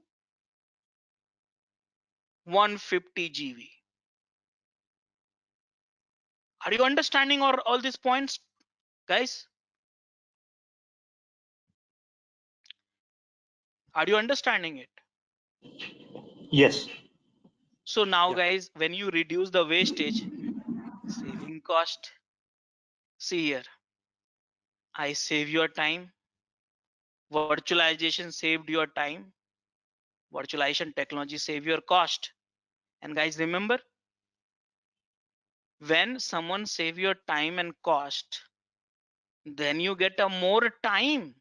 S2: 150 GB. Are you understanding all these points, guys? Are you understanding it?
S4: Yes.
S2: So now,
S3: Yeah.
S2: guys, when you reduce the wastage, saving cost, see here, I save your time. Virtualization saved your time. Virtualization technology save your cost. And guys, remember, when someone save your time and cost, then you get a more time.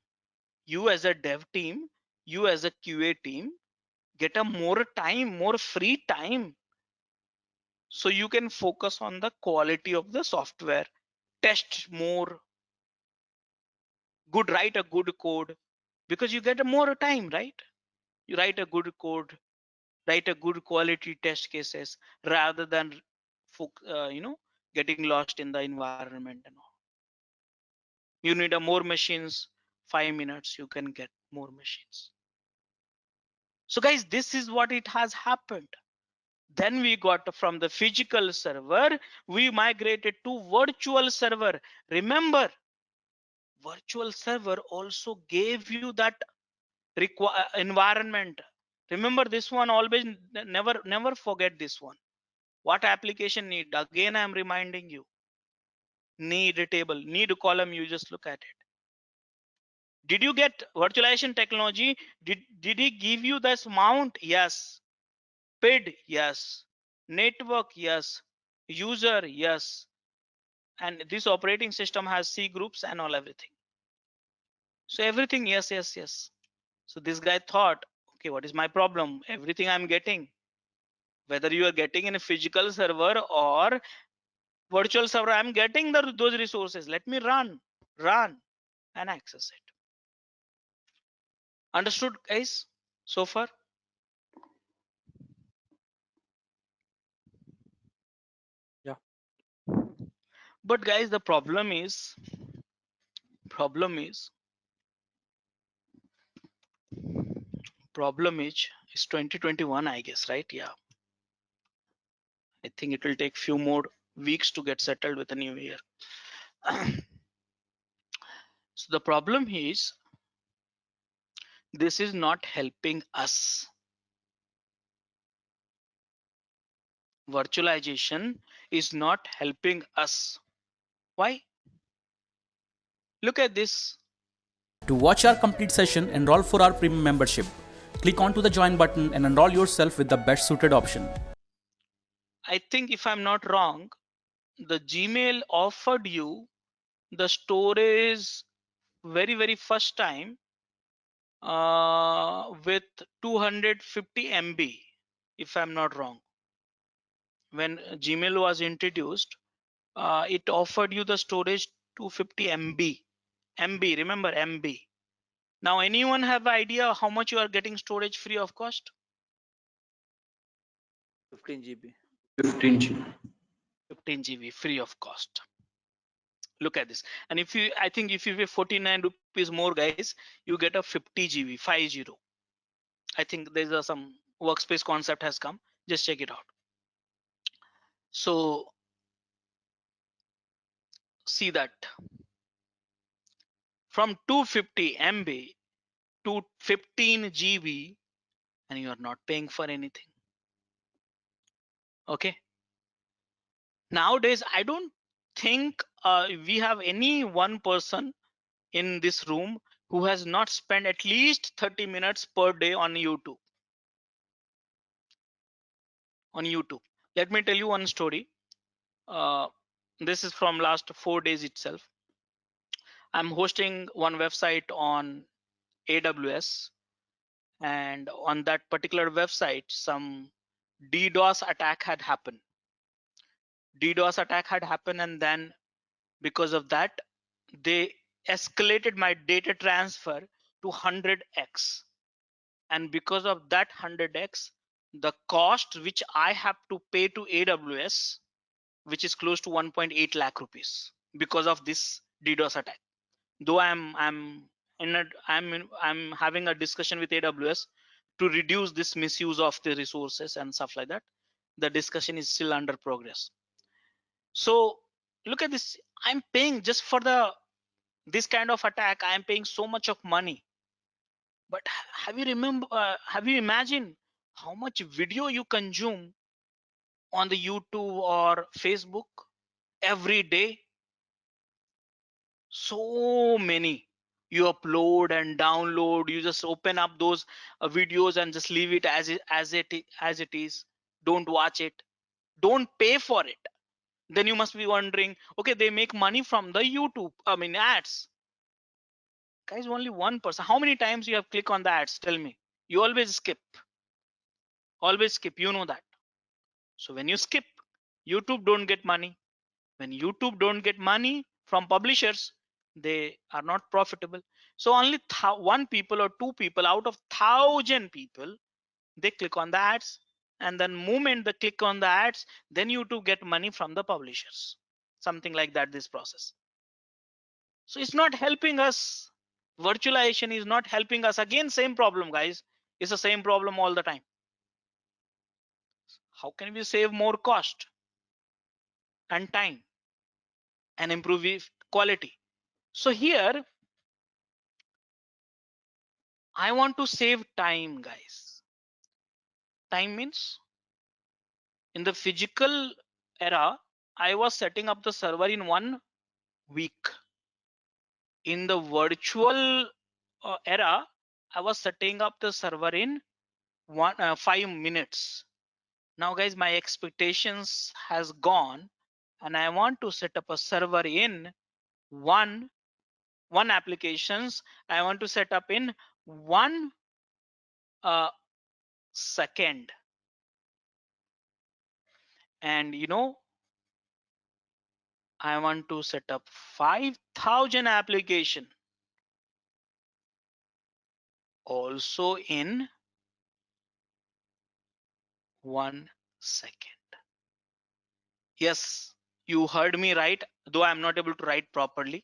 S2: You as a dev team, you as a QA team, get a more time, more free time. So you can focus on the quality of the software, test more, write a good code, because you get a more time, right? You write a good code, write a good quality test cases rather than getting lost in the environment and all. You need a more machines, 5 minutes you can get more machines. So guys, this is what it has happened. Then we got from the physical server, we migrated to virtual server. Remember, virtual server also gave you that environment. Remember this one, always never forget this one. What application need? Again, I'm reminding you. Need table, need column, you just look at it. Did you get virtualization technology? Did he give you this mount? Yes. PID? Yes. Network? Yes. User? Yes. And this operating system has C groups and all everything. So everything, yes, yes, yes. So this guy thought, okay, what is my problem? Everything I'm getting, whether you are getting in a physical server or virtual server, I'm getting those resources. Let me run and access it. Understood, guys, so far?
S3: Yeah.
S2: But guys, the problem is it's 2021, I guess, right? Yeah, I think it will take few more weeks to get settled with the new year. So the problem is, this is not helping us. Virtualization is not helping us. Why? Look at this.
S3: To watch our complete session, enroll for our premium membership. Click onto the join button and enroll yourself with the best suited option.
S2: I think if I'm not wrong, the Gmail offered you the storage very first time with 250 MB, if I'm not wrong. When Gmail was introduced, it offered you the storage 250 MB. MB, remember MB. Now, anyone have idea how much you are getting storage free of cost?
S4: 15 GB.
S1: 15 GB.
S2: 15 GB free of cost. Look at this. And if you, I think if you pay 49 rupees more, guys, you get a 50 GB, 50. I think there's some workspace concept has come. Just check it out. So see that from 250 MB to 15 GB, and you are not paying for anything. Okay. Nowadays, I don't think we have any one person in this room who has not spent at least 30 minutes per day on YouTube. Let me tell you one story. This is from last 4 days itself. I'm hosting one website on AWS, and on that particular website, some DDoS attack had happened. And then because of that, they escalated my data transfer to 100x. And because of that 100x, the cost which I have to pay to AWS, which is close to 1.8 lakh rupees because of this DDoS attack. Though I'm having a discussion with AWS to reduce this misuse of the resources and stuff like that. The discussion is still under progress. So look at this. I'm paying just for this kind of attack. I'm paying so much of money. But have you imagined how much video you consume on the YouTube or Facebook every day? So many. You upload and download. You just open up those videos and just leave it as it is. Don't watch it. Don't pay for it. Then you must be wondering, okay, they make money from the YouTube, ads. Guys, only 1%. How many times you have clicked on the ads? Tell me. You always skip. You know that. So when you skip, YouTube don't get money. When YouTube don't get money from publishers, they are not profitable. So only one people or two people out of 1,000 people, they click on the ads, and then moment they click on the ads, then YouTube get money from the publishers. Something like that, this process. So it's not helping us. Virtualization is not helping us. Again, same problem, guys. It's the same problem all the time. How can we save more cost and time and improve quality? So here, I want to save time, guys. Time means in the physical era, I was setting up the server in 1 week. In the virtual era, I was setting up the server in 5 minutes. Now, guys, my expectations has gone, and I want to set up a server in one applications. I want to set up in 1 second. And I want to set up 5,000 application also in 1 second. Yes, you heard me right, though I'm not able to write properly.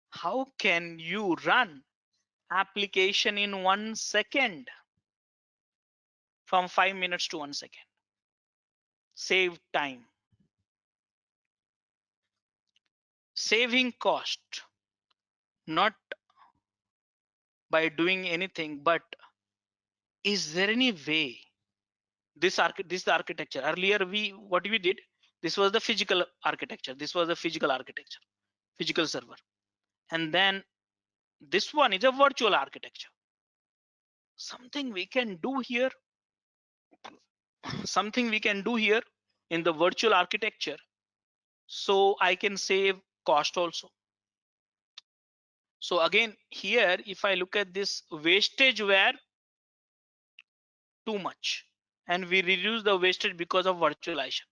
S2: How can you run application in 1 second? From 5 minutes to 1 second. Save time. Saving cost, not by doing anything, but is there any way this is the architecture? Earlier what we did, This was the physical architecture. This was the physical architecture, physical server. And then this one is a virtual architecture. Something we can do here, something we can do here in the virtual architecture, so I can save cost also. So again, here, if I look at this, wastage were too much, and we reduce the wastage because of virtualization.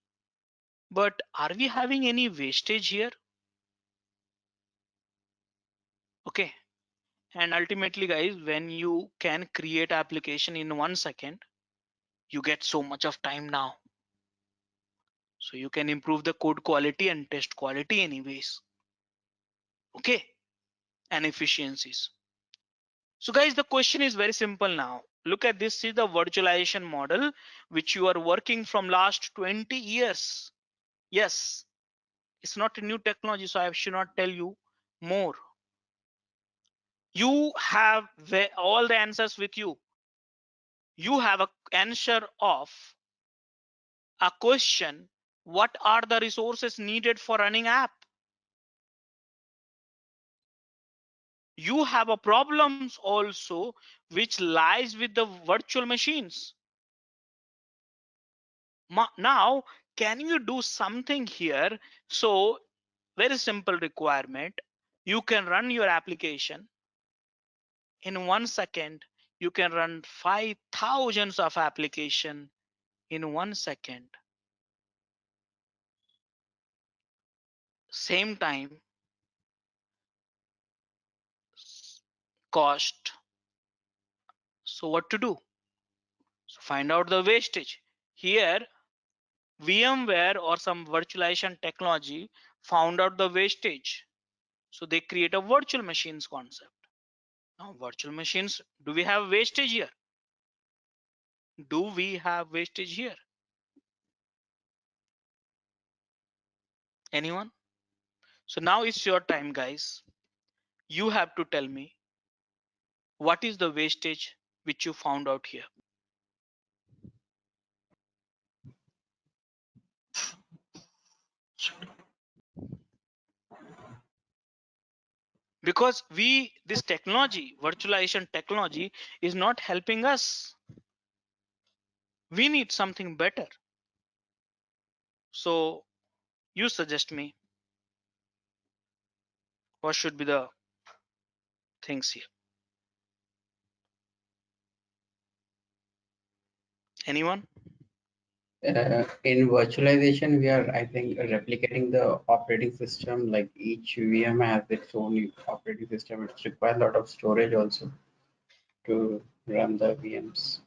S2: But are we having any wastage here? Okay. And ultimately, guys, when you can create application in 1 second, you get so much of time now. So you can improve the code quality and test quality anyways. Okay. And efficiencies. So guys, the question is very simple now. Look at this, is the virtualization model which you are working from last 20 years. Yes, it's not a new technology, so I should not tell you more. You have all the answers with you. You have an answer of a question: what are the resources needed for running app? You have a problems also which lies with the virtual machines. Now, can you do something here? So very simple requirement. You can run your application in 1 second. You can run 5,000 of application in 1 second. Same time, cost. So what to do? So find out the wastage. Here, VMware or some virtualization technology found out the wastage. So they create a virtual machines concept. Now, virtual machines, do we have wastage here? Do we have wastage here? Anyone? So now it's your time, guys. You have to tell me what is the wastage which you found out here. Because this technology, virtualization technology, is not helping us. We need something better. So you suggest me what should be the things here. Anyone?
S5: In virtualization, we are, I think, replicating the operating system. Like each VM has its own operating system. It requires a lot of storage also to run the VMs.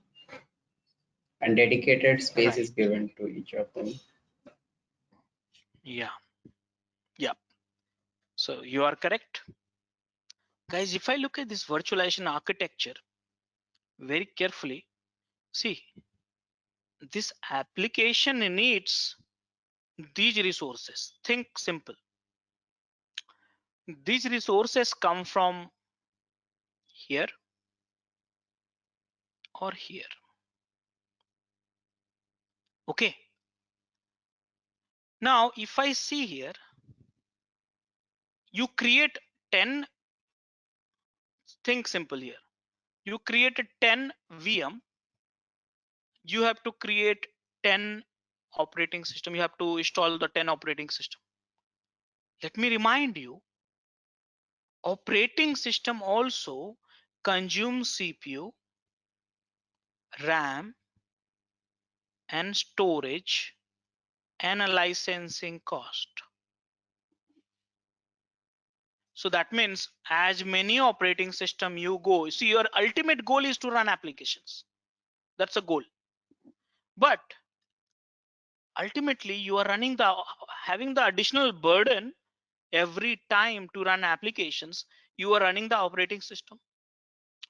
S5: And dedicated space is
S2: Right.
S5: given to each of them.
S2: Yeah. Yeah. So you are correct. Guys, if I look at this virtualization architecture very carefully, see, this application needs these resources. Think simple. These resources come from here or here. Okay. Now, if I see here, you create 10, think simple here. You created 10 VM, you have to create 10 operating system. You have to install the 10 operating system. Let me remind you, operating system also consumes CPU, RAM, and storage, and a licensing cost. So that means as many operating system you go, see, your ultimate goal is to run applications. That's a goal. But ultimately you are having the additional burden every time to run applications. You are running the operating system.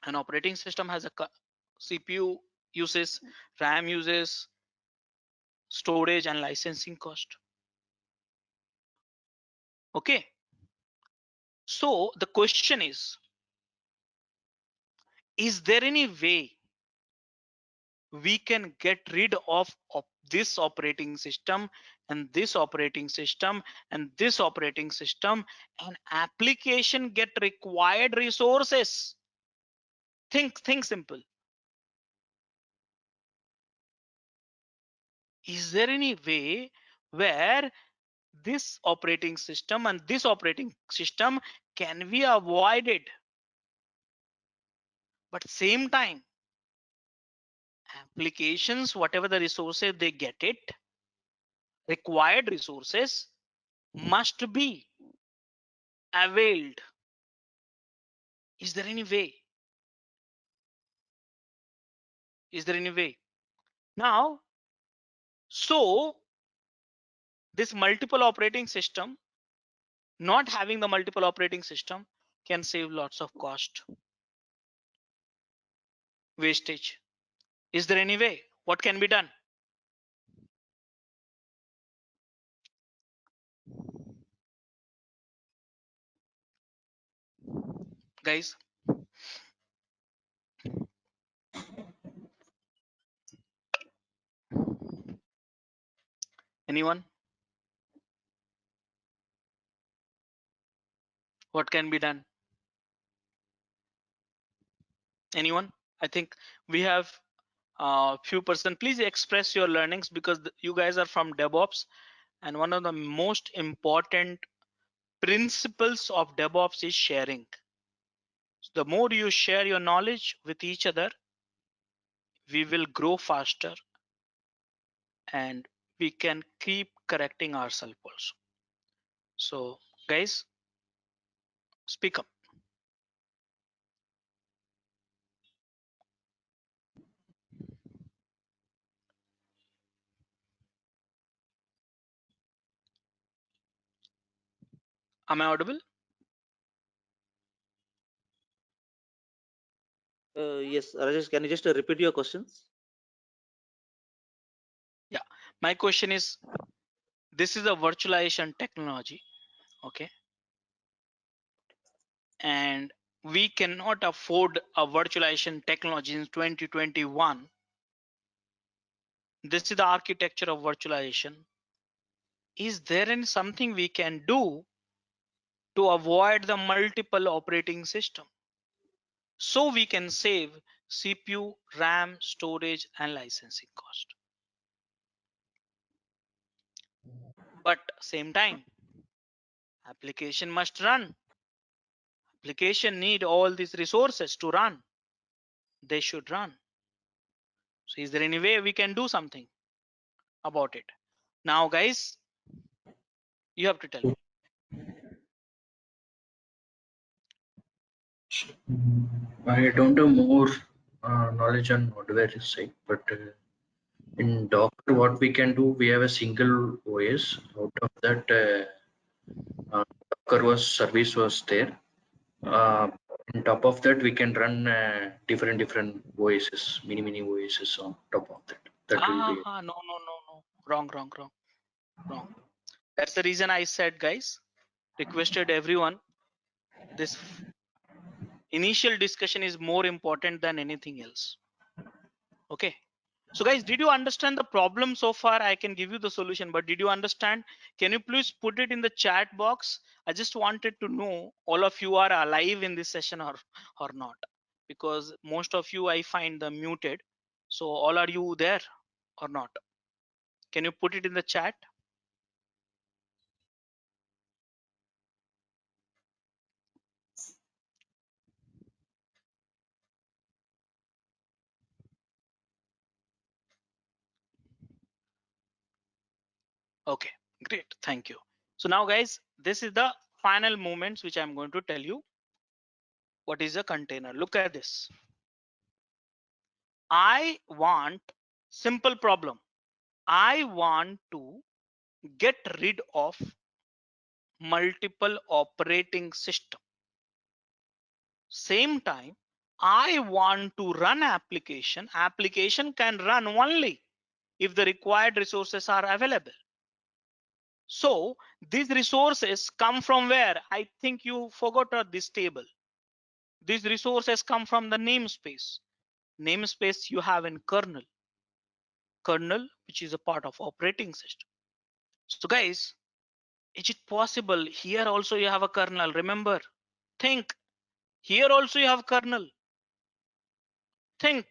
S2: An operating system has a CPU uses, RAM uses, storage, and licensing cost. Okay. So the question is there any way we can get rid of this operating system and this operating system and this operating system, an application get required resources. Think simple. Is there any way where this operating system and this operating system can be avoided, but same time applications, whatever the resources they get, it required resources must be availed? Is there any way? Is there any way? Now, so this multiple operating system, not having the multiple operating system, can save lots of cost, wastage. Is there any way? What can be done? Guys, anyone? What can be done? Anyone? I think we have few person. Please express your learnings, because you guys are from DevOps, and one of the most important principles of DevOps is sharing. So the more you share your knowledge with each other, we will grow faster and we can keep correcting ourselves also. So guys, speak up. Am I audible?
S4: Yes, Rajesh, can you just repeat your questions?
S2: Yeah, my question is, this is a virtualization technology, okay, and we cannot afford a virtualization technology in 2021. This is the architecture of virtualization. Is there any something we can do to avoid the multiple operating system so we can save CPU, RAM, storage, and licensing cost? But same time, application must run. Application need all these resources to run. They should run. So is there any way we can do something about it? Now guys, you have to tell me.
S6: I don't have more knowledge on hardware side, but in Docker, what we can do, we have a single OS. Out of that, Docker was service was there. On top of that, we can run different OSs, mini OSs on top of that. That will be.
S2: No. Wrong. That's the reason I said, guys, requested everyone, this initial discussion is more important than anything else. Okay. So guys, did you understand the problem so far? I can give you the solution, but did you understand? Can you please put it in the chat box? I just wanted to know all of you are alive in this session or not, because most of you I find them muted. So all are you there or not? Can you put it in the chat? Okay, great. Thank you. So now guys, this is the final moments which I'm going to tell you. What is a container? Look at this. I want simple problem. I want to get rid of multiple operating system. Same time, I want to run application. Application can run only if the required resources are available. So these resources come from where? I think you forgot this table. These resources come from the namespace. Namespace you have in kernel. Kernel, which is a part of operating system. So guys, is it possible here also you have a kernel? Remember, think, here also you have kernel. Think,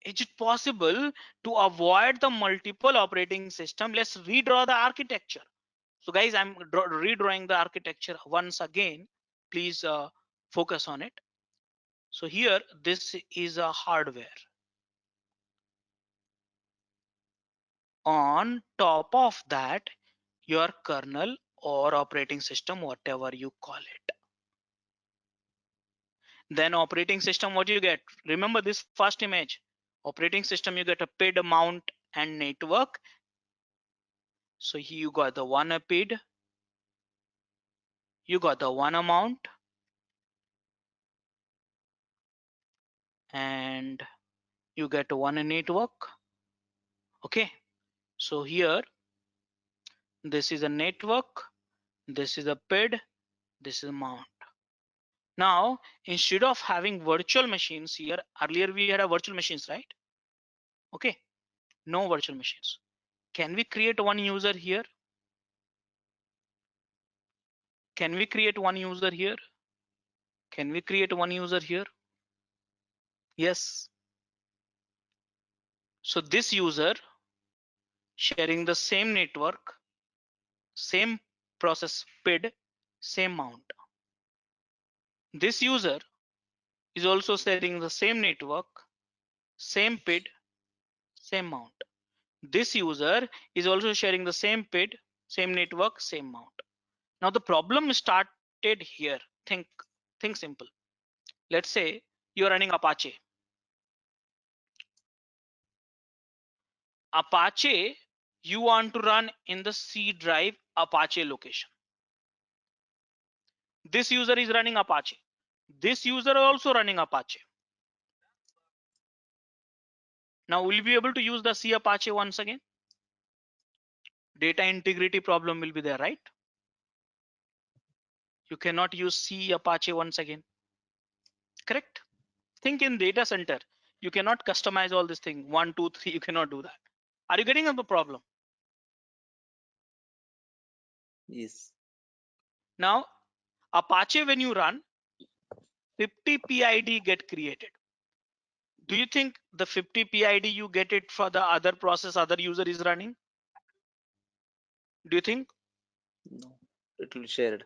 S2: is it possible to avoid the multiple operating system? Let's redraw the architecture. So guys, I'm redrawing the architecture once again. Please focus on it. So here, this is a hardware. On top of that, your kernel or operating system, whatever you call it. Then operating system, what you get? Remember this first image. Operating system, you get a PID, mount, and network. So here you got the one PID, you got the one mount, and you get one network. Okay, so here this is a network, this is a PID, this is a mount. Now instead of having virtual machines here, earlier we had a virtual machines, right? Okay, no virtual machines. Can we create one user here? Can we create one user here? Can we create one user here? Yes. So this user sharing the same network, same process PID, same mount. This user is also sharing the same network, same PID, same mount. This user is also sharing the same PID, same network, same mount. Now the problem started here. Think simple. Let's say you're running Apache. Apache, you want to run in the C drive Apache location. This user is running Apache. This user also running Apache. Now we'll be able to use the C Apache once again. Data integrity problem will be there, right? You cannot use C Apache once again. Correct? Think in data center. You cannot customize all this thing. 1, 2, 3. You cannot do that. Are you getting the problem?
S4: Yes.
S2: Now, Apache, when you run, 50 PID get created. Do you think the 50 PID you get it for the other process other user is running? Do you think?
S4: No, it will be shared.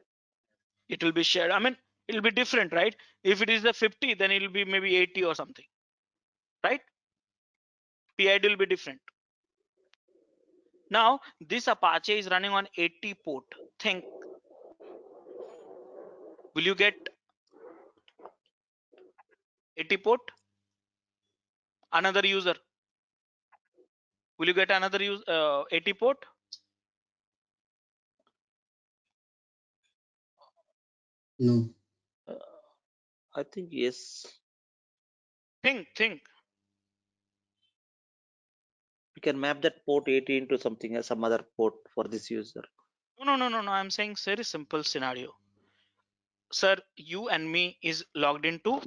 S2: It will be shared. I mean, it will be different, right? If it is the 50, then it will be maybe 80 or something, right? PID will be different. Now, this Apache is running on 80 port. Think, will you get 80 port? Another user. Will you get another 80 port?
S5: No.
S4: I think yes.
S2: Think.
S4: We can map that port 80 into something else, some other port for this user.
S2: No. I'm saying very simple scenario. Sir, you and me is logged into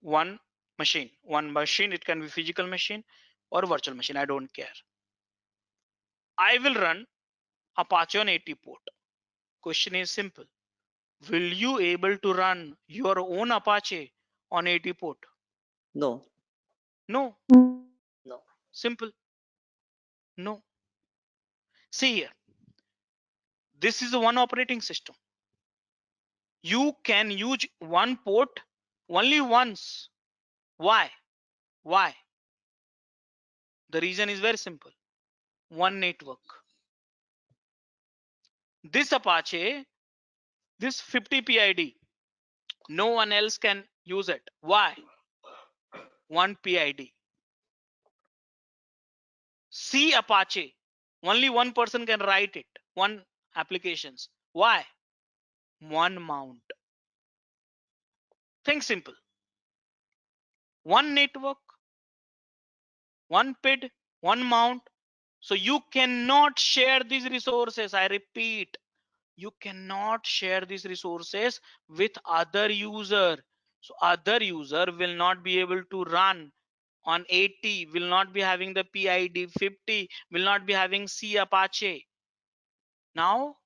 S2: one machine. One machine, it can be physical machine or virtual machine. I don't care. I will run Apache on 80 port. Question is simple. Will you able to run your own Apache on 80 port?
S4: No.
S2: No.
S4: No.
S2: Simple. No. See here. This is one operating system. You can use one port only once. Why? The reason is very simple. One network. This Apache, this 50 PID, no one else can use it. Why? One PID. C Apache, only one person can write it. One applications. Why? One mount. Think simple. One network, one PID, one mount. So you cannot share these resources. I repeat, you cannot share these resources with other user. So other user will not be able to run on 80, will not be having the PID 50, will not be having C Apache. Now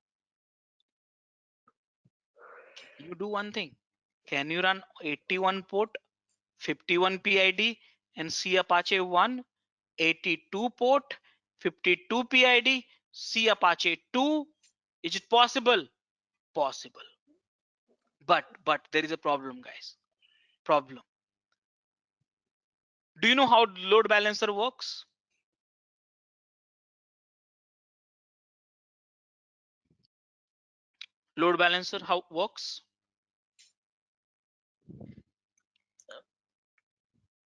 S2: you do one thing. Can you run 81 port, 51 PID and C Apache 1, 82 port, 52 PID, C Apache 2? Is it possible? Possible. But there is a problem, guys. Problem. Do you know how load balancer works? Load balancer how works?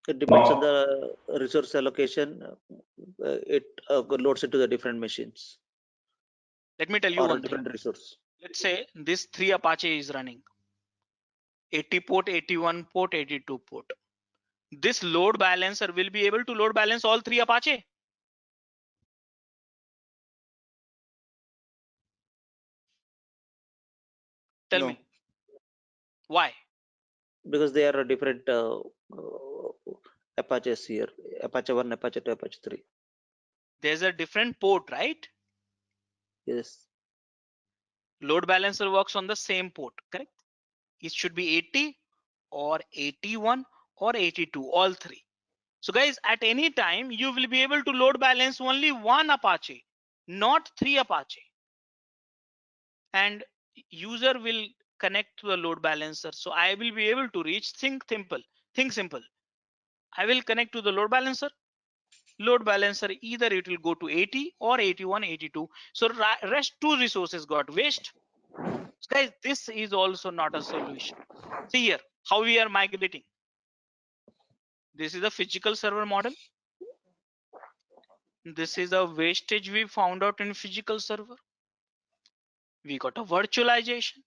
S4: It depends on the resource allocation. It loads it to the different machines
S2: Let me tell you
S4: or
S2: one thing.
S4: different resource.
S2: Let's say this 3 Apache is running 80 port, 81 port, 82 port. This load balancer will be able to load balance all 3 Apache. Tell
S4: No,
S2: me why?
S4: because they are different Apaches here. Apache 1, Apache 2, Apache 3.
S2: There's a different port, right?
S4: Yes.
S2: Load balancer works on the same port, correct? It should be 80 or 81 or 82, all three. So guys, at any time you will be able to load balance only one Apache, not 3 Apache. And user will connect to the load balancer. So I will be able to reach, think simple. I will connect to the load balancer. Load balancer, either it will go to 80 or 81, 82. So rest two resources got waste. So guys, this is also not a solution. See here how we are migrating. This is a physical server model. This is a wastage we found out in physical server. We got a virtualization.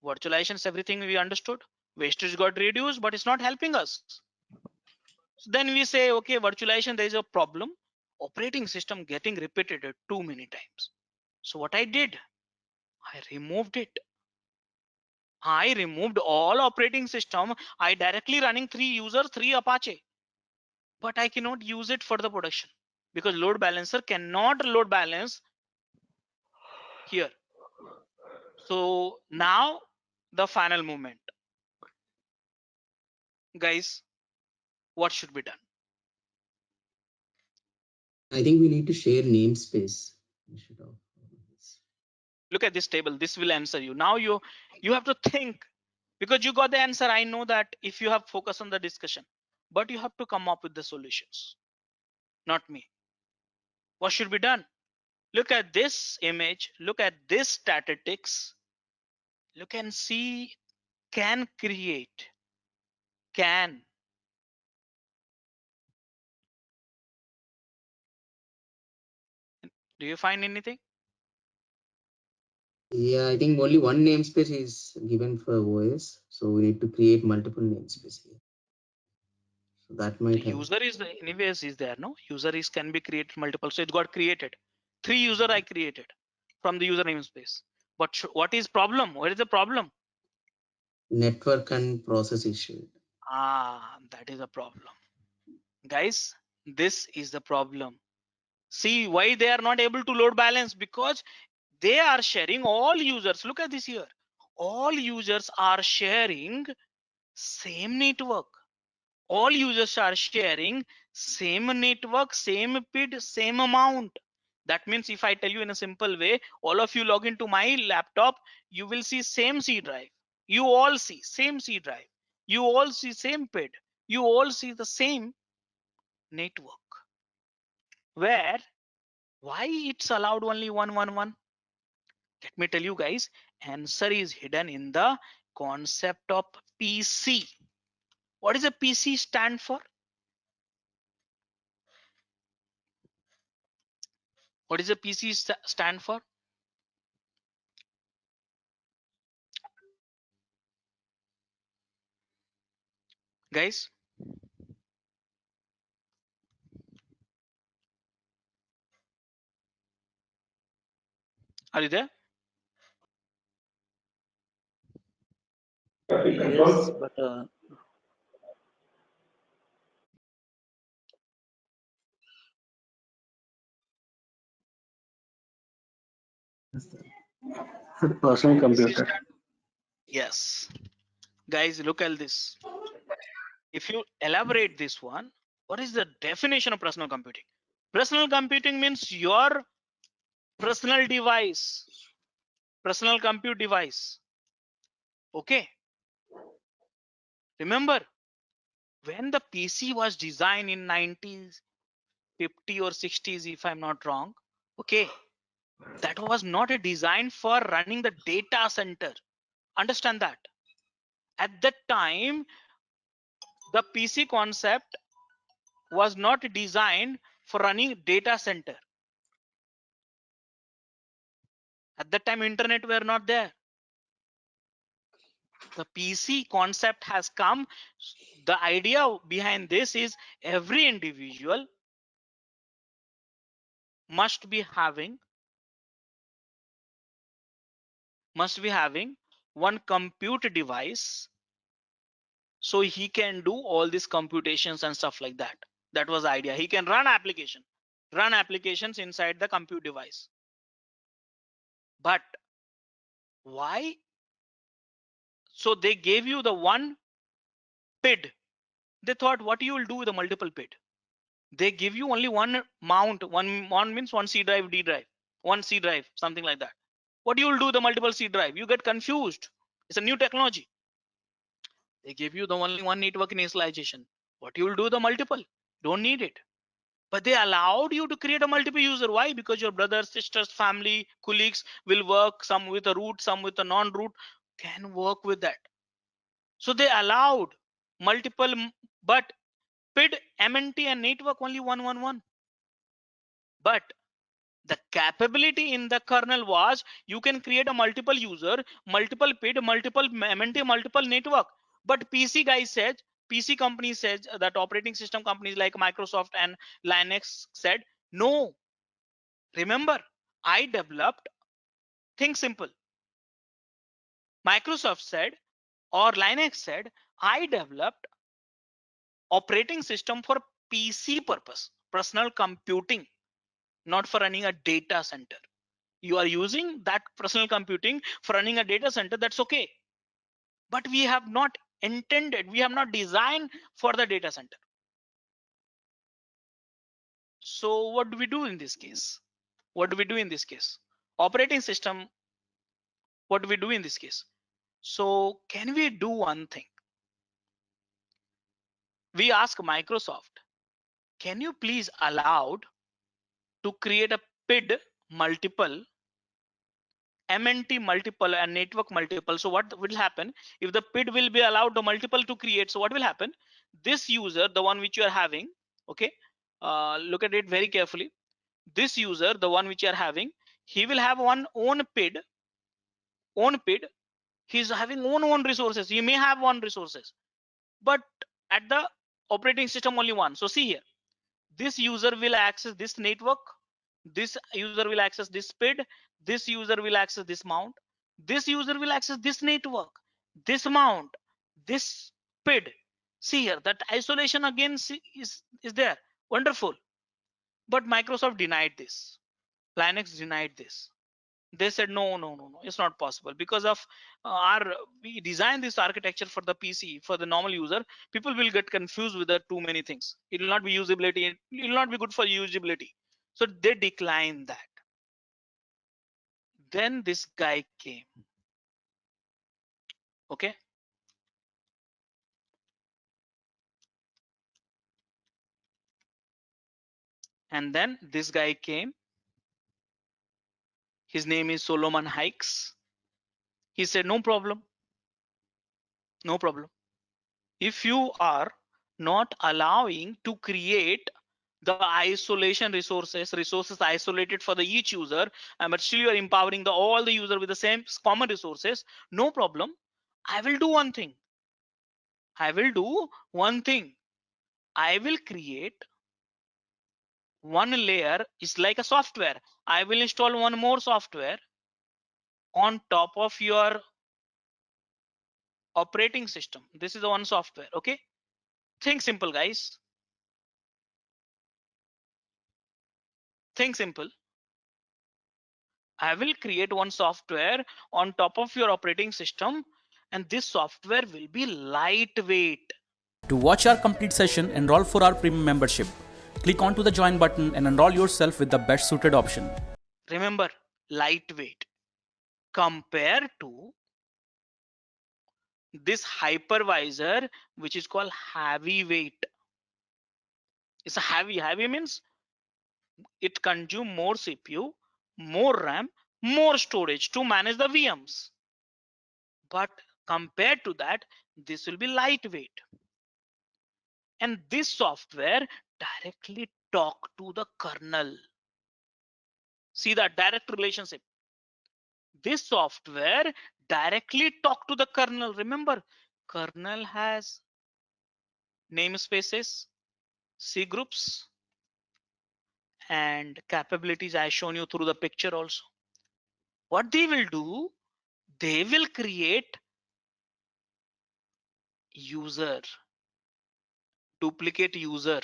S2: Virtualization is everything we understood. Wastage got reduced, but it's not helping us. So then we say, okay, virtualization, there is a problem. Operating system getting repeated too many times. So what I did, I removed it. I removed all operating system. I directly running 3 users, 3 Apache. But I cannot use it for the production because load balancer cannot load balance here. So now the final movement. Guys, what should be done?
S7: I think we need to share namespace instead of this.
S2: Look at this table. This will answer you. Now you have to think because you got the answer. I know that if you have focus on the discussion, but you have to come up with the solutions, not me. What should be done? Look at this image. Look at this statistics. Look and see can create. Can. Do you find anything?
S7: Yeah, I think only one namespace is given for OS, so we need to create multiple namespace here. So that
S2: The
S7: might help.
S2: user is anyways is there, no? User is can be created multiple. So it got created. 3 user I created from the user namespace. But what is problem? What is the problem?
S7: Network and process issue.
S2: That is a problem. Guys, this is the problem. See why they are not able to load balance, because they are sharing all users. Look at this here. All users are sharing same network. All users are sharing same network, same PID, same amount. That means if I tell you in a simple way, all of you log into my laptop, you will see same C drive. You all see same C drive. You all see same PID. You all see the same network. Where why it's allowed only 111? Let me tell you guys, answer is hidden in the concept of PC. What is a PC stand for? What is a PC stand for? Guys, are you there?
S4: Yes, but
S8: Personal
S2: This is
S8: computer.
S2: done. Yes. Guys, look at this. If you elaborate this one, what is the definition of personal computing? Personal computing means your personal device, personal compute device. Okay. Remember, when the PC was designed in 1950 or 60s, if I'm not wrong, okay, that was not a design for running the data center. Understand that. At that time, the PC concept was not designed for running data center. At that time, internet were not there. The PC concept has come. The idea behind this is every individual must be having one compute device, so he can do all these computations and stuff like that. That was the idea. He can run applications inside the compute device. But why? So they gave you the one PID. They thought, what you will do with the multiple PID? They give you only one mount. One mount means one C drive, D drive, one C drive, something like that. What you will do with the multiple C drive? You get confused. It's a new technology. They give you the only one network initialization. What you will do with the multiple? Don't need it. But they allowed you to create a multiple user. Why? Because your brothers, sisters, family, colleagues will work, some with a root, some with a non-root, can work with that. So they allowed multiple, but PID, MNT and network only 111. But the capability in the kernel was you can create a multiple user, multiple PID, multiple MNT, multiple network. But PC guys said, PC companies said, that operating system companies like Microsoft and Linux said, no. Remember, I developed, think simple. Microsoft said, or Linux said, I developed operating system for PC purpose, personal computing, not for running a data center. You are using that personal computing for running a data center, that's okay. But we have not intended, we have not designed for the data center. So what do we do in this case? What do we do in this case? Operating system, what do we do in this case? So can we do one thing? We ask Microsoft, can you please allow to create a PID multiple, MNT multiple and network multiple? So what will happen if the PID will be allowed the multiple to create? So what will happen? This user, the one which you are having, okay, look at it very carefully. This user, the one which you are having, he will have one own PID. He's having own resources. He may have one resources, but at the operating system only one. So see here, this user will access this network, this user will access this PID, this user will access this mount, this user will access this network, this mount, this PID. See here, that isolation again is there. Wonderful. But Microsoft denied this. Linux denied this. They said no, it's not possible because of we designed this architecture for the PC, for the normal user. People will get confused with the too many things. It will not be usability, it will not be good for usability. So they declined that. Then this guy came, okay, and then this guy came. His name is Solomon Hykes. He said no problem, if you are not allowing to create the isolation resources isolated for the each user, but still you are empowering all the user with the same common resources, no problem. I will do one thing. I will create one layer. Is like a software. I will install one more software on top of your operating system. This is the one software. Okay, think simple, guys. Think simple. I will create one software on top of your operating system, and this software will be lightweight.
S3: To watch our complete session, enroll for our premium membership. Click onto the join button and enroll yourself with the best suited option.
S2: Remember, lightweight compared to this hypervisor, which is called heavyweight. It's a heavy means it consumes more CPU, more RAM, more storage to manage the VMs. But compared to that, this will be lightweight. And this software directly talk to the kernel. See that direct relationship. This software directly talk to the kernel. Remember, kernel has namespaces, C groups, and capabilities I shown you through the picture also. What they will do, they will create user, duplicate user.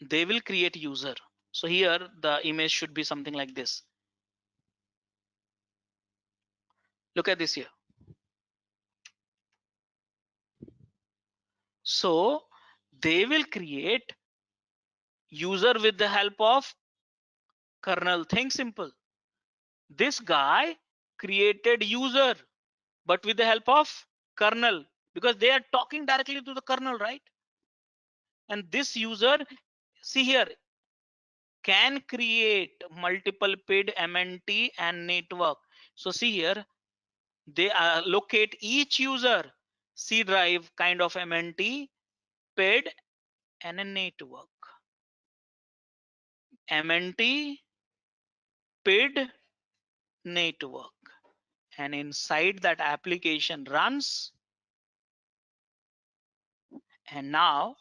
S2: They will create user. So here the image should be something like this. Look at this here. So they will create user with the help of kernel. Think simple. This guy created user, but with the help of kernel, because they are talking directly to the kernel, right? And this user, see here, can create multiple PID, MNT, and network. So see here, they allocate each user C drive kind of MNT, PID, and a network. MNT, PID, network. And inside that application runs. And now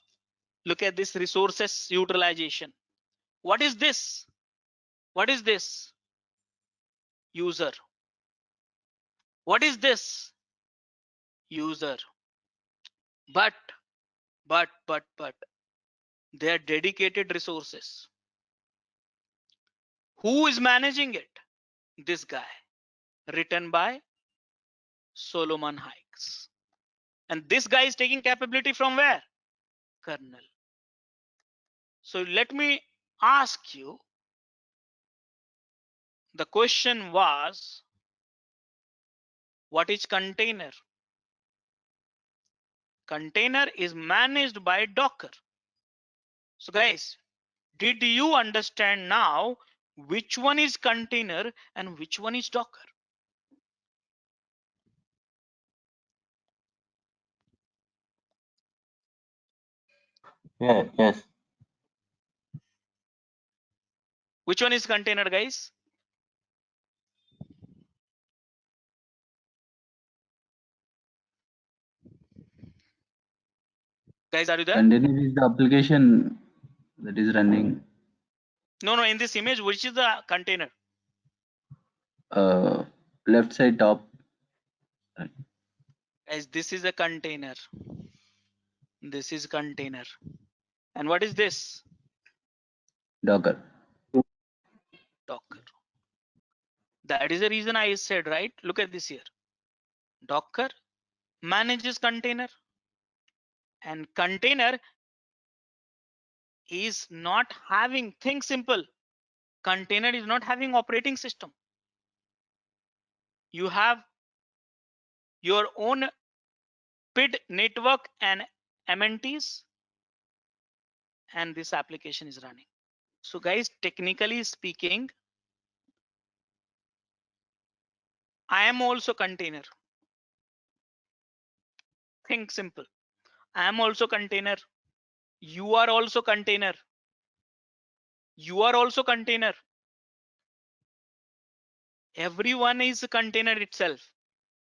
S2: look at this resources utilization. What is this? What is this? User. What is this? User. But they are dedicated resources. Who is managing it? This guy, written by Solomon Hykes. And this guy is taking capability from where? Kernel. So let me ask you, the question was, what is container? Container is managed by Docker. So guys, did you understand now which one is container and which one is Docker?
S8: Yeah, yes.
S2: Which one is container, guys? Guys, are you there?
S9: Container is the application that is running.
S2: No, in this image, which is the container?
S9: Left side top.
S2: Guys, this is a container. This is container. And what is this?
S9: Docker.
S2: Docker. That is the reason I said, right? Look at this here. Docker manages container. And container is not having, think simple. Container is not having operating system. You have your own PID network and MNTs, and this application is running. So guys, technically speaking, I am also container. Think simple. I am also container. You are also container. You are also container. Everyone is a container itself.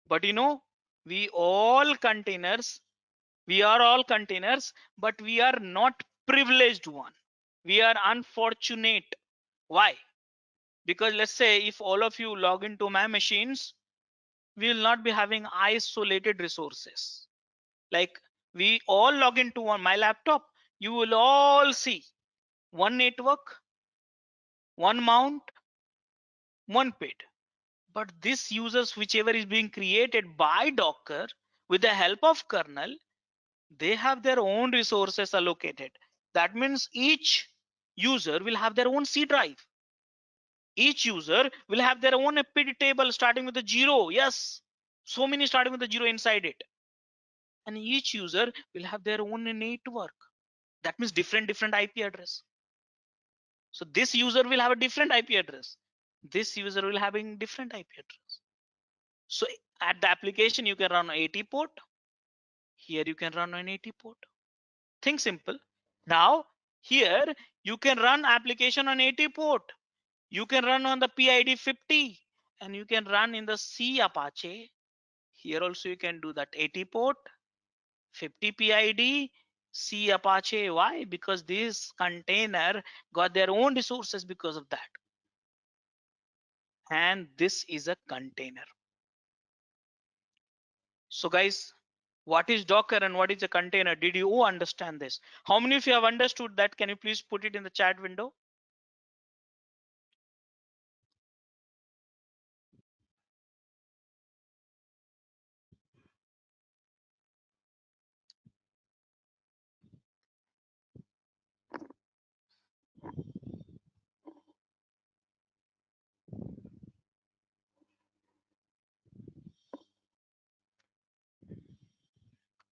S2: But you know, we all containers, we are all containers, but we are not privileged one. We are unfortunate. Why? Because let's say if all of you log into my machines, we will not be having isolated resources. Like we all log into my laptop, you will all see one network, one mount, one PID. But this users, whichever is being created by Docker with the help of kernel, they have their own resources allocated. That means each user will have their own C drive. Each user will have their own PID table starting with a 0. Yes, so many starting with a 0 inside it. And each user will have their own network. That means different IP address. So this user will have a different IP address. This user will having different IP address. So at the application, you can run 80 port. Here you can run an 80 port. Think simple. Now here you can run application on 80 port. You can run on the PID 50 and you can run in the C Apache. Here also you can do that 80 port, 50 PID, C Apache. Why? Because this container got their own resources because of that. And this is a container. So guys, what is Docker and what is a container? Did you understand this? How many of you have understood that? Can you please put it in the chat window?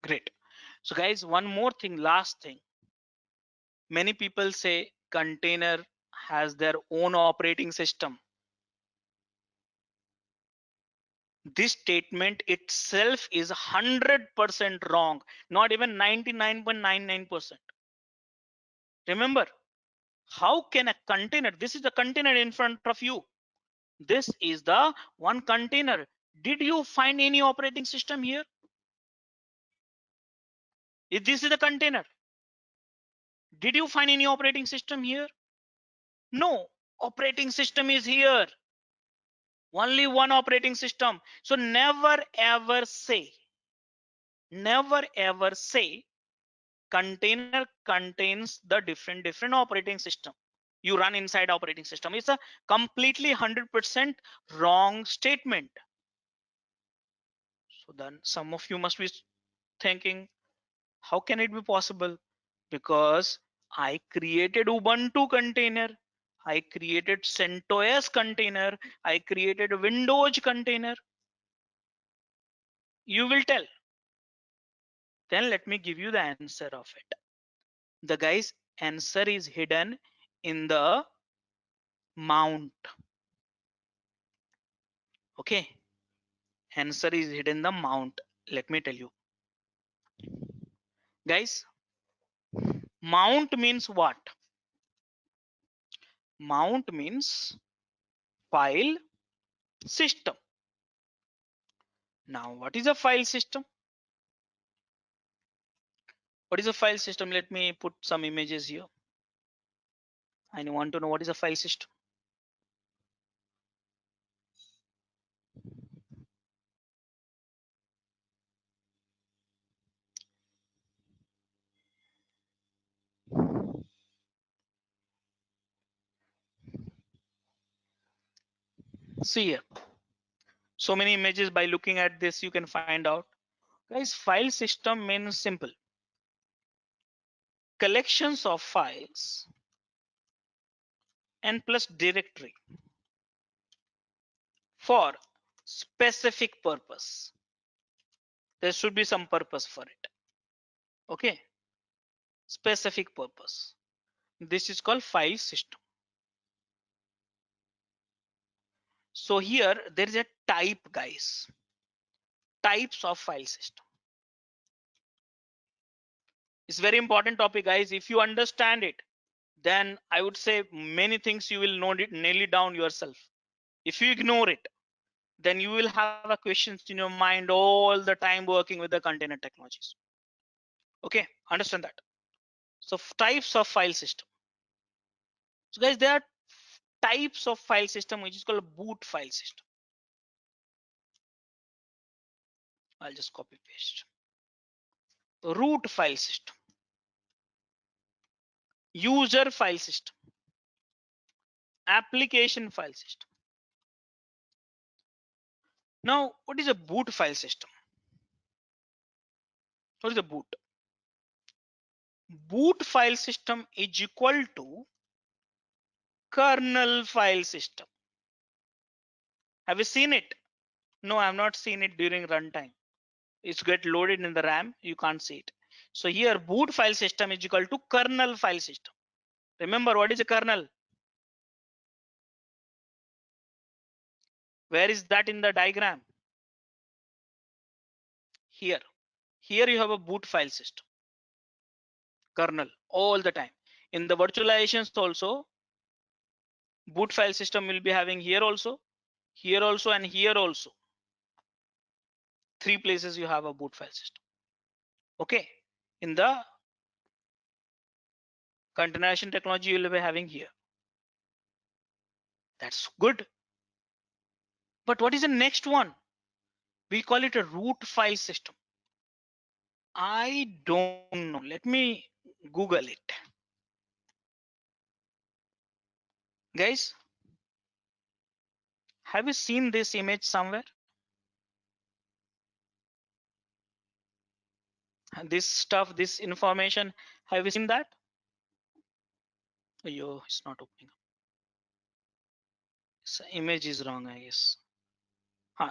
S2: Great. So guys, one more thing, last thing. Many people say container has their own operating system. This statement itself is 100% wrong, not even 99.99%. Remember, how can a container, this is the container in front of you. This is the one container. Did you find any operating system here? If this is the container, did you find any operating system here? No, operating system is here. Only one operating system. So never ever say container contains the different operating system. You run inside operating system. It's a completely 100% wrong statement. So then some of you must be thinking, how can it be possible? Because I created Ubuntu container, I created CentOS container, I created Windows container. You will tell. Then let me give you the answer of it. The guys answer is hidden in the mount. Okay, answer is hidden in the mount. Let me tell you. Guys, mount means what? Mount means file system. Now, what is a file system? What is a file system? Let me put some images here. I want to know what is a file system. See here. So many images. By looking at this, you can find out. Guys, file system means simple. Collections of files and plus directory for specific purpose. There should be some purpose for it. Okay, specific purpose. This is called file system. So here there is a type, guys. Types of file system. It's very important topic, guys. If you understand it, then I would say many things you will nail it down yourself. If you ignore it, then you will have a questions in your mind all the time working with the container technologies. Okay, understand that. So types of file system. So guys, there are types of file system which is called a boot file system. I'll just copy paste. Root file system, user file system, application file system. Now, what is a boot file system? What is a boot? Boot file system is equal to kernel file system. Have you seen it? No, I have not seen it during runtime. It's get loaded in the RAM, you can't see it. So here boot file system is equal to kernel file system. Remember what is a kernel? Where is that in the diagram? Here. Here you have a boot file system. Kernel all the time. In the virtualizations also, boot file system will be having here also, and here also. 3 places you have a boot file system. Okay. In the containerization technology, you will be having here. That's good. But what is the next one? We call it a root file system. I don't know. Let me Google it. Guys, have you seen this image somewhere? This stuff, this information, have you seen that? Yo, it's not opening up. This image is wrong, I guess.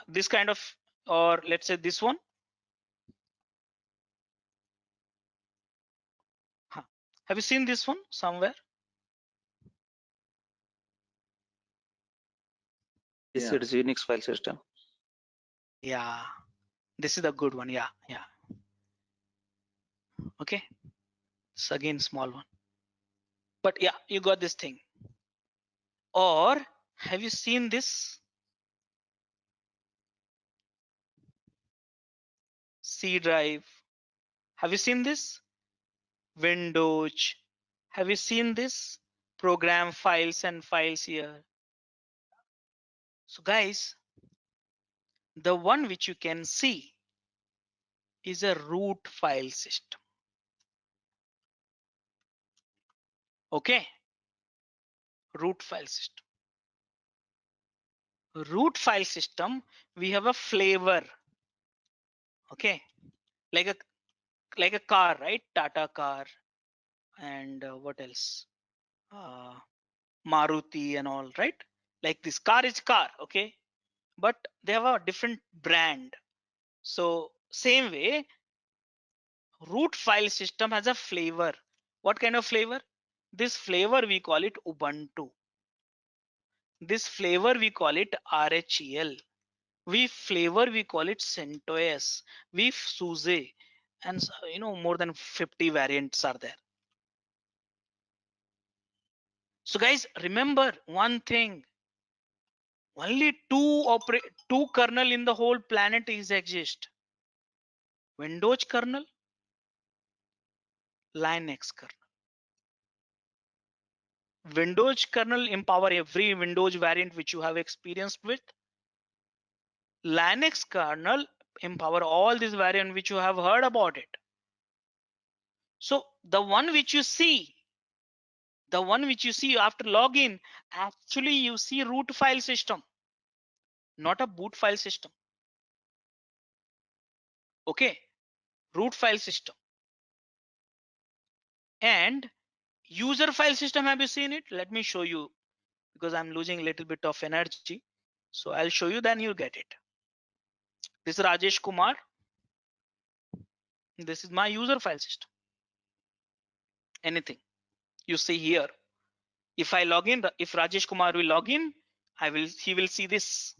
S2: This kind of, or let's say this one. Have you seen this one somewhere?
S4: Yes,
S9: Yeah.
S4: it is Unix file system.
S2: Yeah, this is the good one. Yeah. Okay, it's again small one. But yeah, you got this thing. Or have you seen this? C drive. Have you seen this? Windows. Have you seen this? Program files and files here. So guys, the one which you can see is a root file system. Okay, root file system. Root file system, we have a flavor. Okay, like a car, right? Tata car, and what else? Maruti and all, right? Like this car is car, okay, but they have a different brand. So same way, root file system has a flavor. What kind of flavor? This flavor we call it Ubuntu. This flavor we call it RHEL. We call it CentOS. SUSE, and more than 50 variants are there. So guys, remember one thing. Only two kernel in the whole planet exist. Windows kernel, Linux kernel. Windows kernel empower every Windows variant which you have experienced with. Linux kernel empower all these variants which you have heard about it. So the one which you see after login, actually you see root file system, not a boot file system. Okay, root file system. And user file system, have you seen it? Let me show you, because I'm losing a little bit of energy. So I'll show you, then you'll get it. This is Rajesh Kumar. This is my user file system. Anything you see here. If I log in, if Rajesh Kumar will log in, he will see this.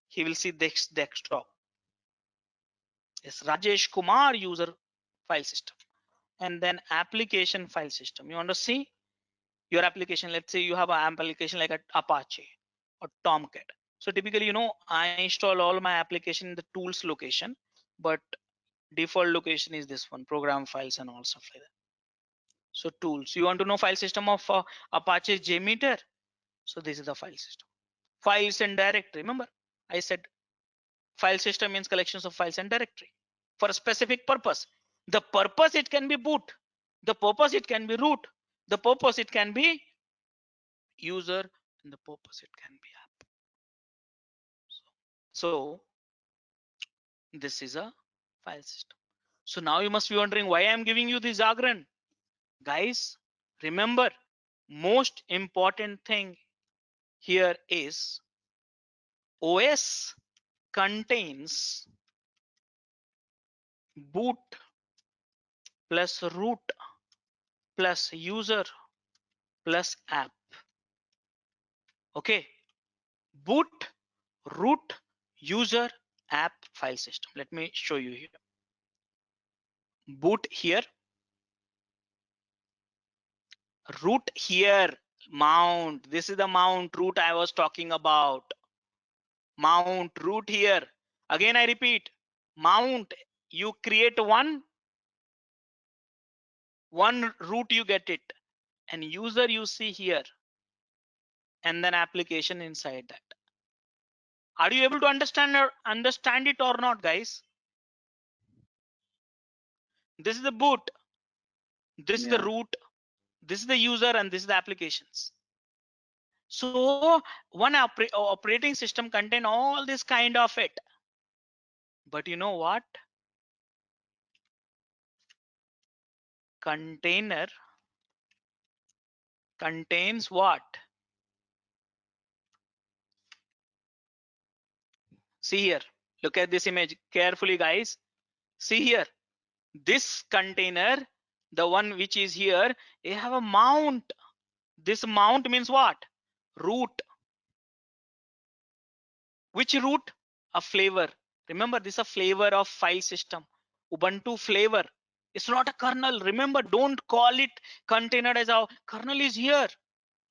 S2: He will see this desktop. It's Rajesh Kumar user file system. And then application file system. You want to see your application? Let's say you have an application like Apache or Tomcat. So typically, I install all my application in the tools location, but default location is this one, program files and all stuff like that. So tools, you want to know file system of Apache JMeter. So this is the file system. Files and directory. Remember, I said file system means collections of files and directory for a specific purpose. The purpose, it can be boot. The purpose, it can be root. The purpose, it can be user and the purpose it can be app. So this is a file system. So now you must be wondering why I'm giving you this jargon. Guys, remember, most important thing here is OS contains boot plus root plus user plus app. Okay, boot, root, user, app, file system. Let me show you here. Boot here, root here, mount. This is the mount root I was talking about. Mount root here. Again, I repeat, mount, you create one root, you get it, and user you see here, and then application inside that. Are you able to understand it or not, guys? This is the boot, this is the root, this is the user, and this is the applications. So one operating system contain all this kind of it. But you know what? Container contains what? See here, look at this image carefully, guys. See here, this container, the one which is here, they have a mount. This mount means what? Root. Which root? A flavor. Remember, this is a flavor of file system. Ubuntu flavor. It's not a kernel. Remember, don't call it container as our kernel is here.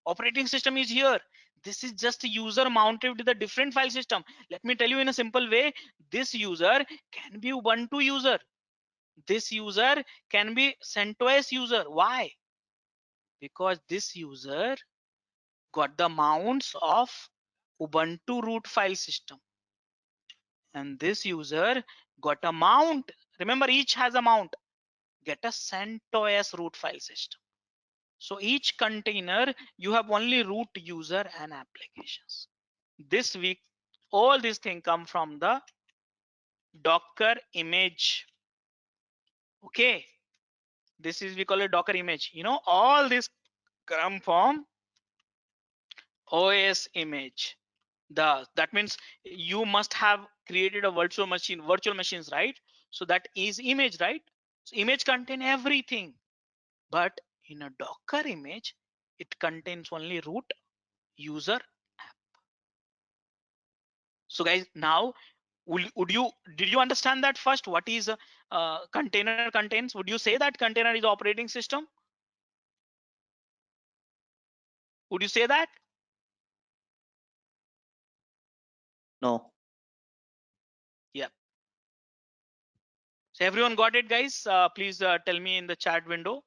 S2: Operating system is here. This is just a user mounted with a different file system. Let me tell you in a simple way, this user can be Ubuntu user. This user can be CentOS user. Why? Because this user got the mounts of Ubuntu root file system. And this user got a mount. Remember, each has a mount. Get a CentOS root file system. So each container, you have only root, user, and applications. This week, all these things come from the Docker image. Okay, this is, we call it Docker image. You know, all this come from OS image. That means you must have created a virtual machines, right? So that is image, right? So image contain everything, but in a Docker image, it contains only root, user, app. So guys, now did you understand that first? What is a container contains? Would you say that container is operating system? Would you say that?
S4: No.
S2: Yeah. So everyone got it, guys? Please tell me in the chat window.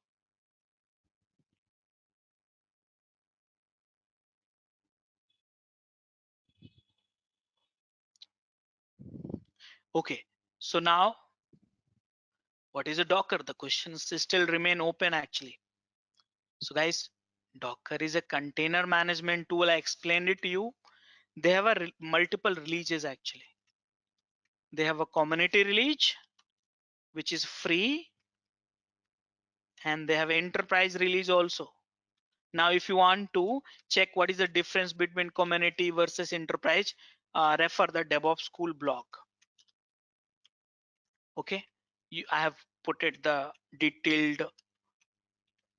S2: Okay, so now what is a Docker? The questions still remain open actually. So guys, Docker is a container management tool. I explained it to you. They have a multiple releases actually. They have a community release, which is free, and they have enterprise release also. Now, if you want to check what is the difference between community versus enterprise, refer the DevOps School blog. Okay, I have put it the detailed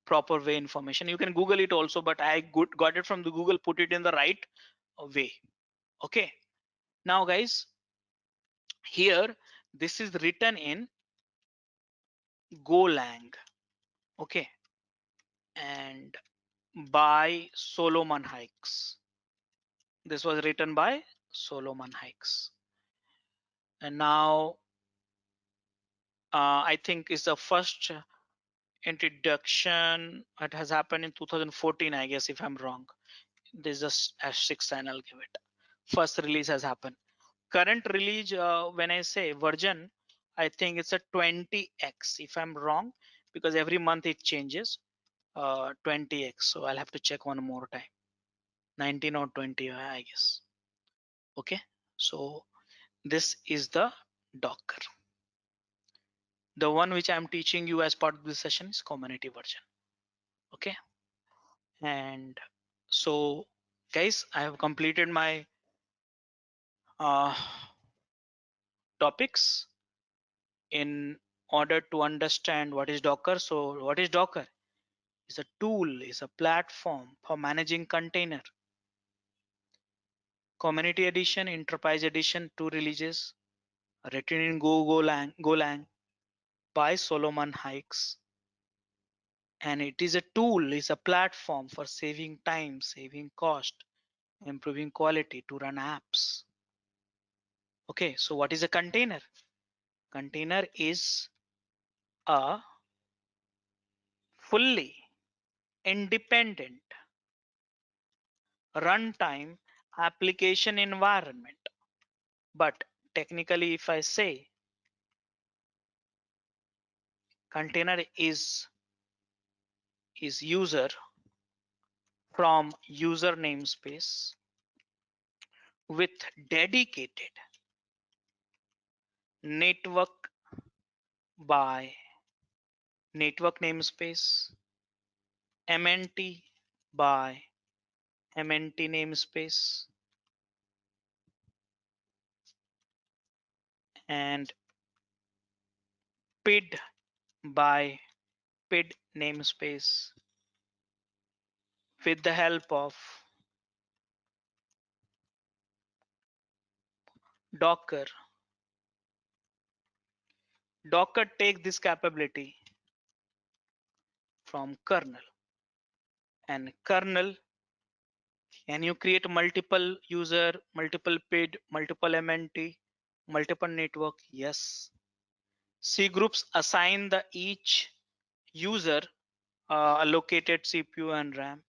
S2: proper way information. You can Google it also, but I got it from the Google, put it in the right way. Okay, now guys, here this is written in Golang. Okay, and by Solomon Hykes. This was written by Solomon Hykes. And now I think is the first introduction. It has happened in 2014, I guess, if I'm wrong. This is a *6 and I'll give it. First release has happened. Current release, when I say version, I think it's a 20x if I'm wrong, because every month it changes. 20x, so I'll have to check one more time. 19 or 20, I guess. Okay, so this is the Docker. The one which I'm teaching you as part of this session is community version. Okay, and so guys, I have completed my topics in order to understand what is Docker. So what is Docker? It's a tool, it's a platform for managing container. Community edition, enterprise edition, 2 releases, written in Golang by Solomon Hykes. And it is a tool, it's a platform for saving time, saving cost, improving quality to run apps. Okay, so what is a container? Container is a fully independent runtime application environment. But technically, if I say container is user from user namespace with dedicated network by network namespace, MNT by MNT namespace, and PID by PID namespace with the help of Docker. Docker takes this capability from kernel, and kernel, can you create multiple user, multiple PID, multiple MNT, multiple network? Yes. C groups assign the each user allocated CPU and RAM,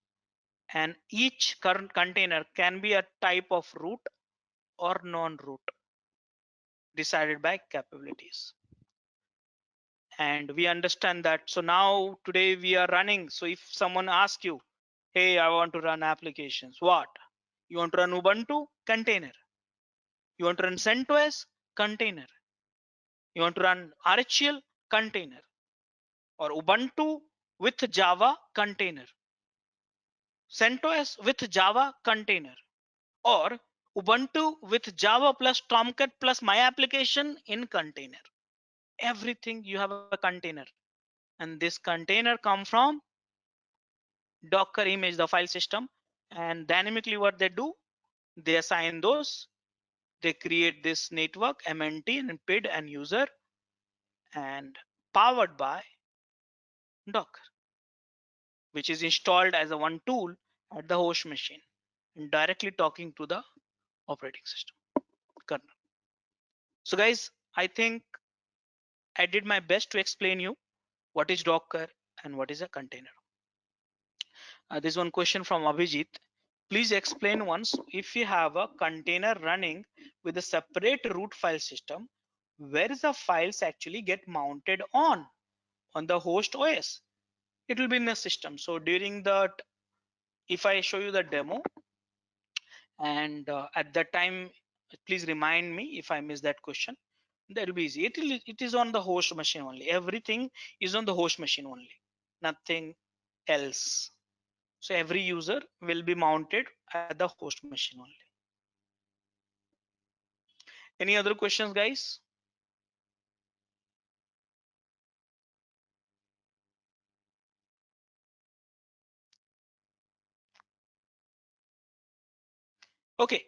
S2: and each current container can be a type of root or non-root decided by capabilities. And we understand that. So now today we are running. So if someone asks you, hey, I want to run applications, what? You want to run Ubuntu? Container. You want to run CentOS? Container. You want to run RHEL? Container. Or Ubuntu with Java? Container. CentOS with Java? Container. Or Ubuntu with Java plus Tomcat plus my application in container. Everything you have a container, and this container come from Docker image, the file system, and dynamically what they do, they assign those, they create this network, MNT and PID and user, and powered by Docker, which is installed as a one tool at the host machine and directly talking to the operating system kernel. So guys, I think I did my best to explain you what is Docker and what is a container. There's one question from Abhijit. Please explain once, if you have a container running with a separate root file system, where is the files actually get mounted on the host OS? It will be in the system. So during that, if I show you the demo, and at that time, please remind me if I missed that question. That will be easy. It is on the host machine only. Everything is on the host machine only, nothing else. So every user will be mounted at the host machine only. Any other questions, guys? Okay.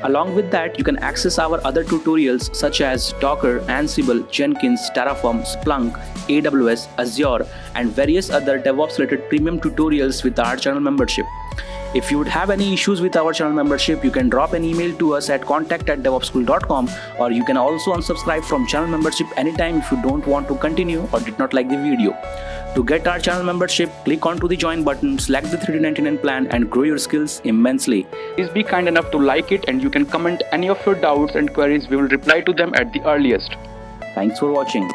S3: Along with that, you can access our other tutorials such as Docker, Ansible, Jenkins, Terraform, Splunk, AWS, Azure, and various other DevOps related premium tutorials with our channel membership. If you would have any issues with our channel membership, you can drop an email to us at contact@devopsschool.com, or you can also unsubscribe from channel membership anytime if you don't want to continue or did not like the video. To get our channel membership, click onto the join button, select the $399 plan and grow your skills immensely. Please be kind enough to like it, and you can comment any of your doubts and queries. We will reply to them at the earliest. Thanks for watching.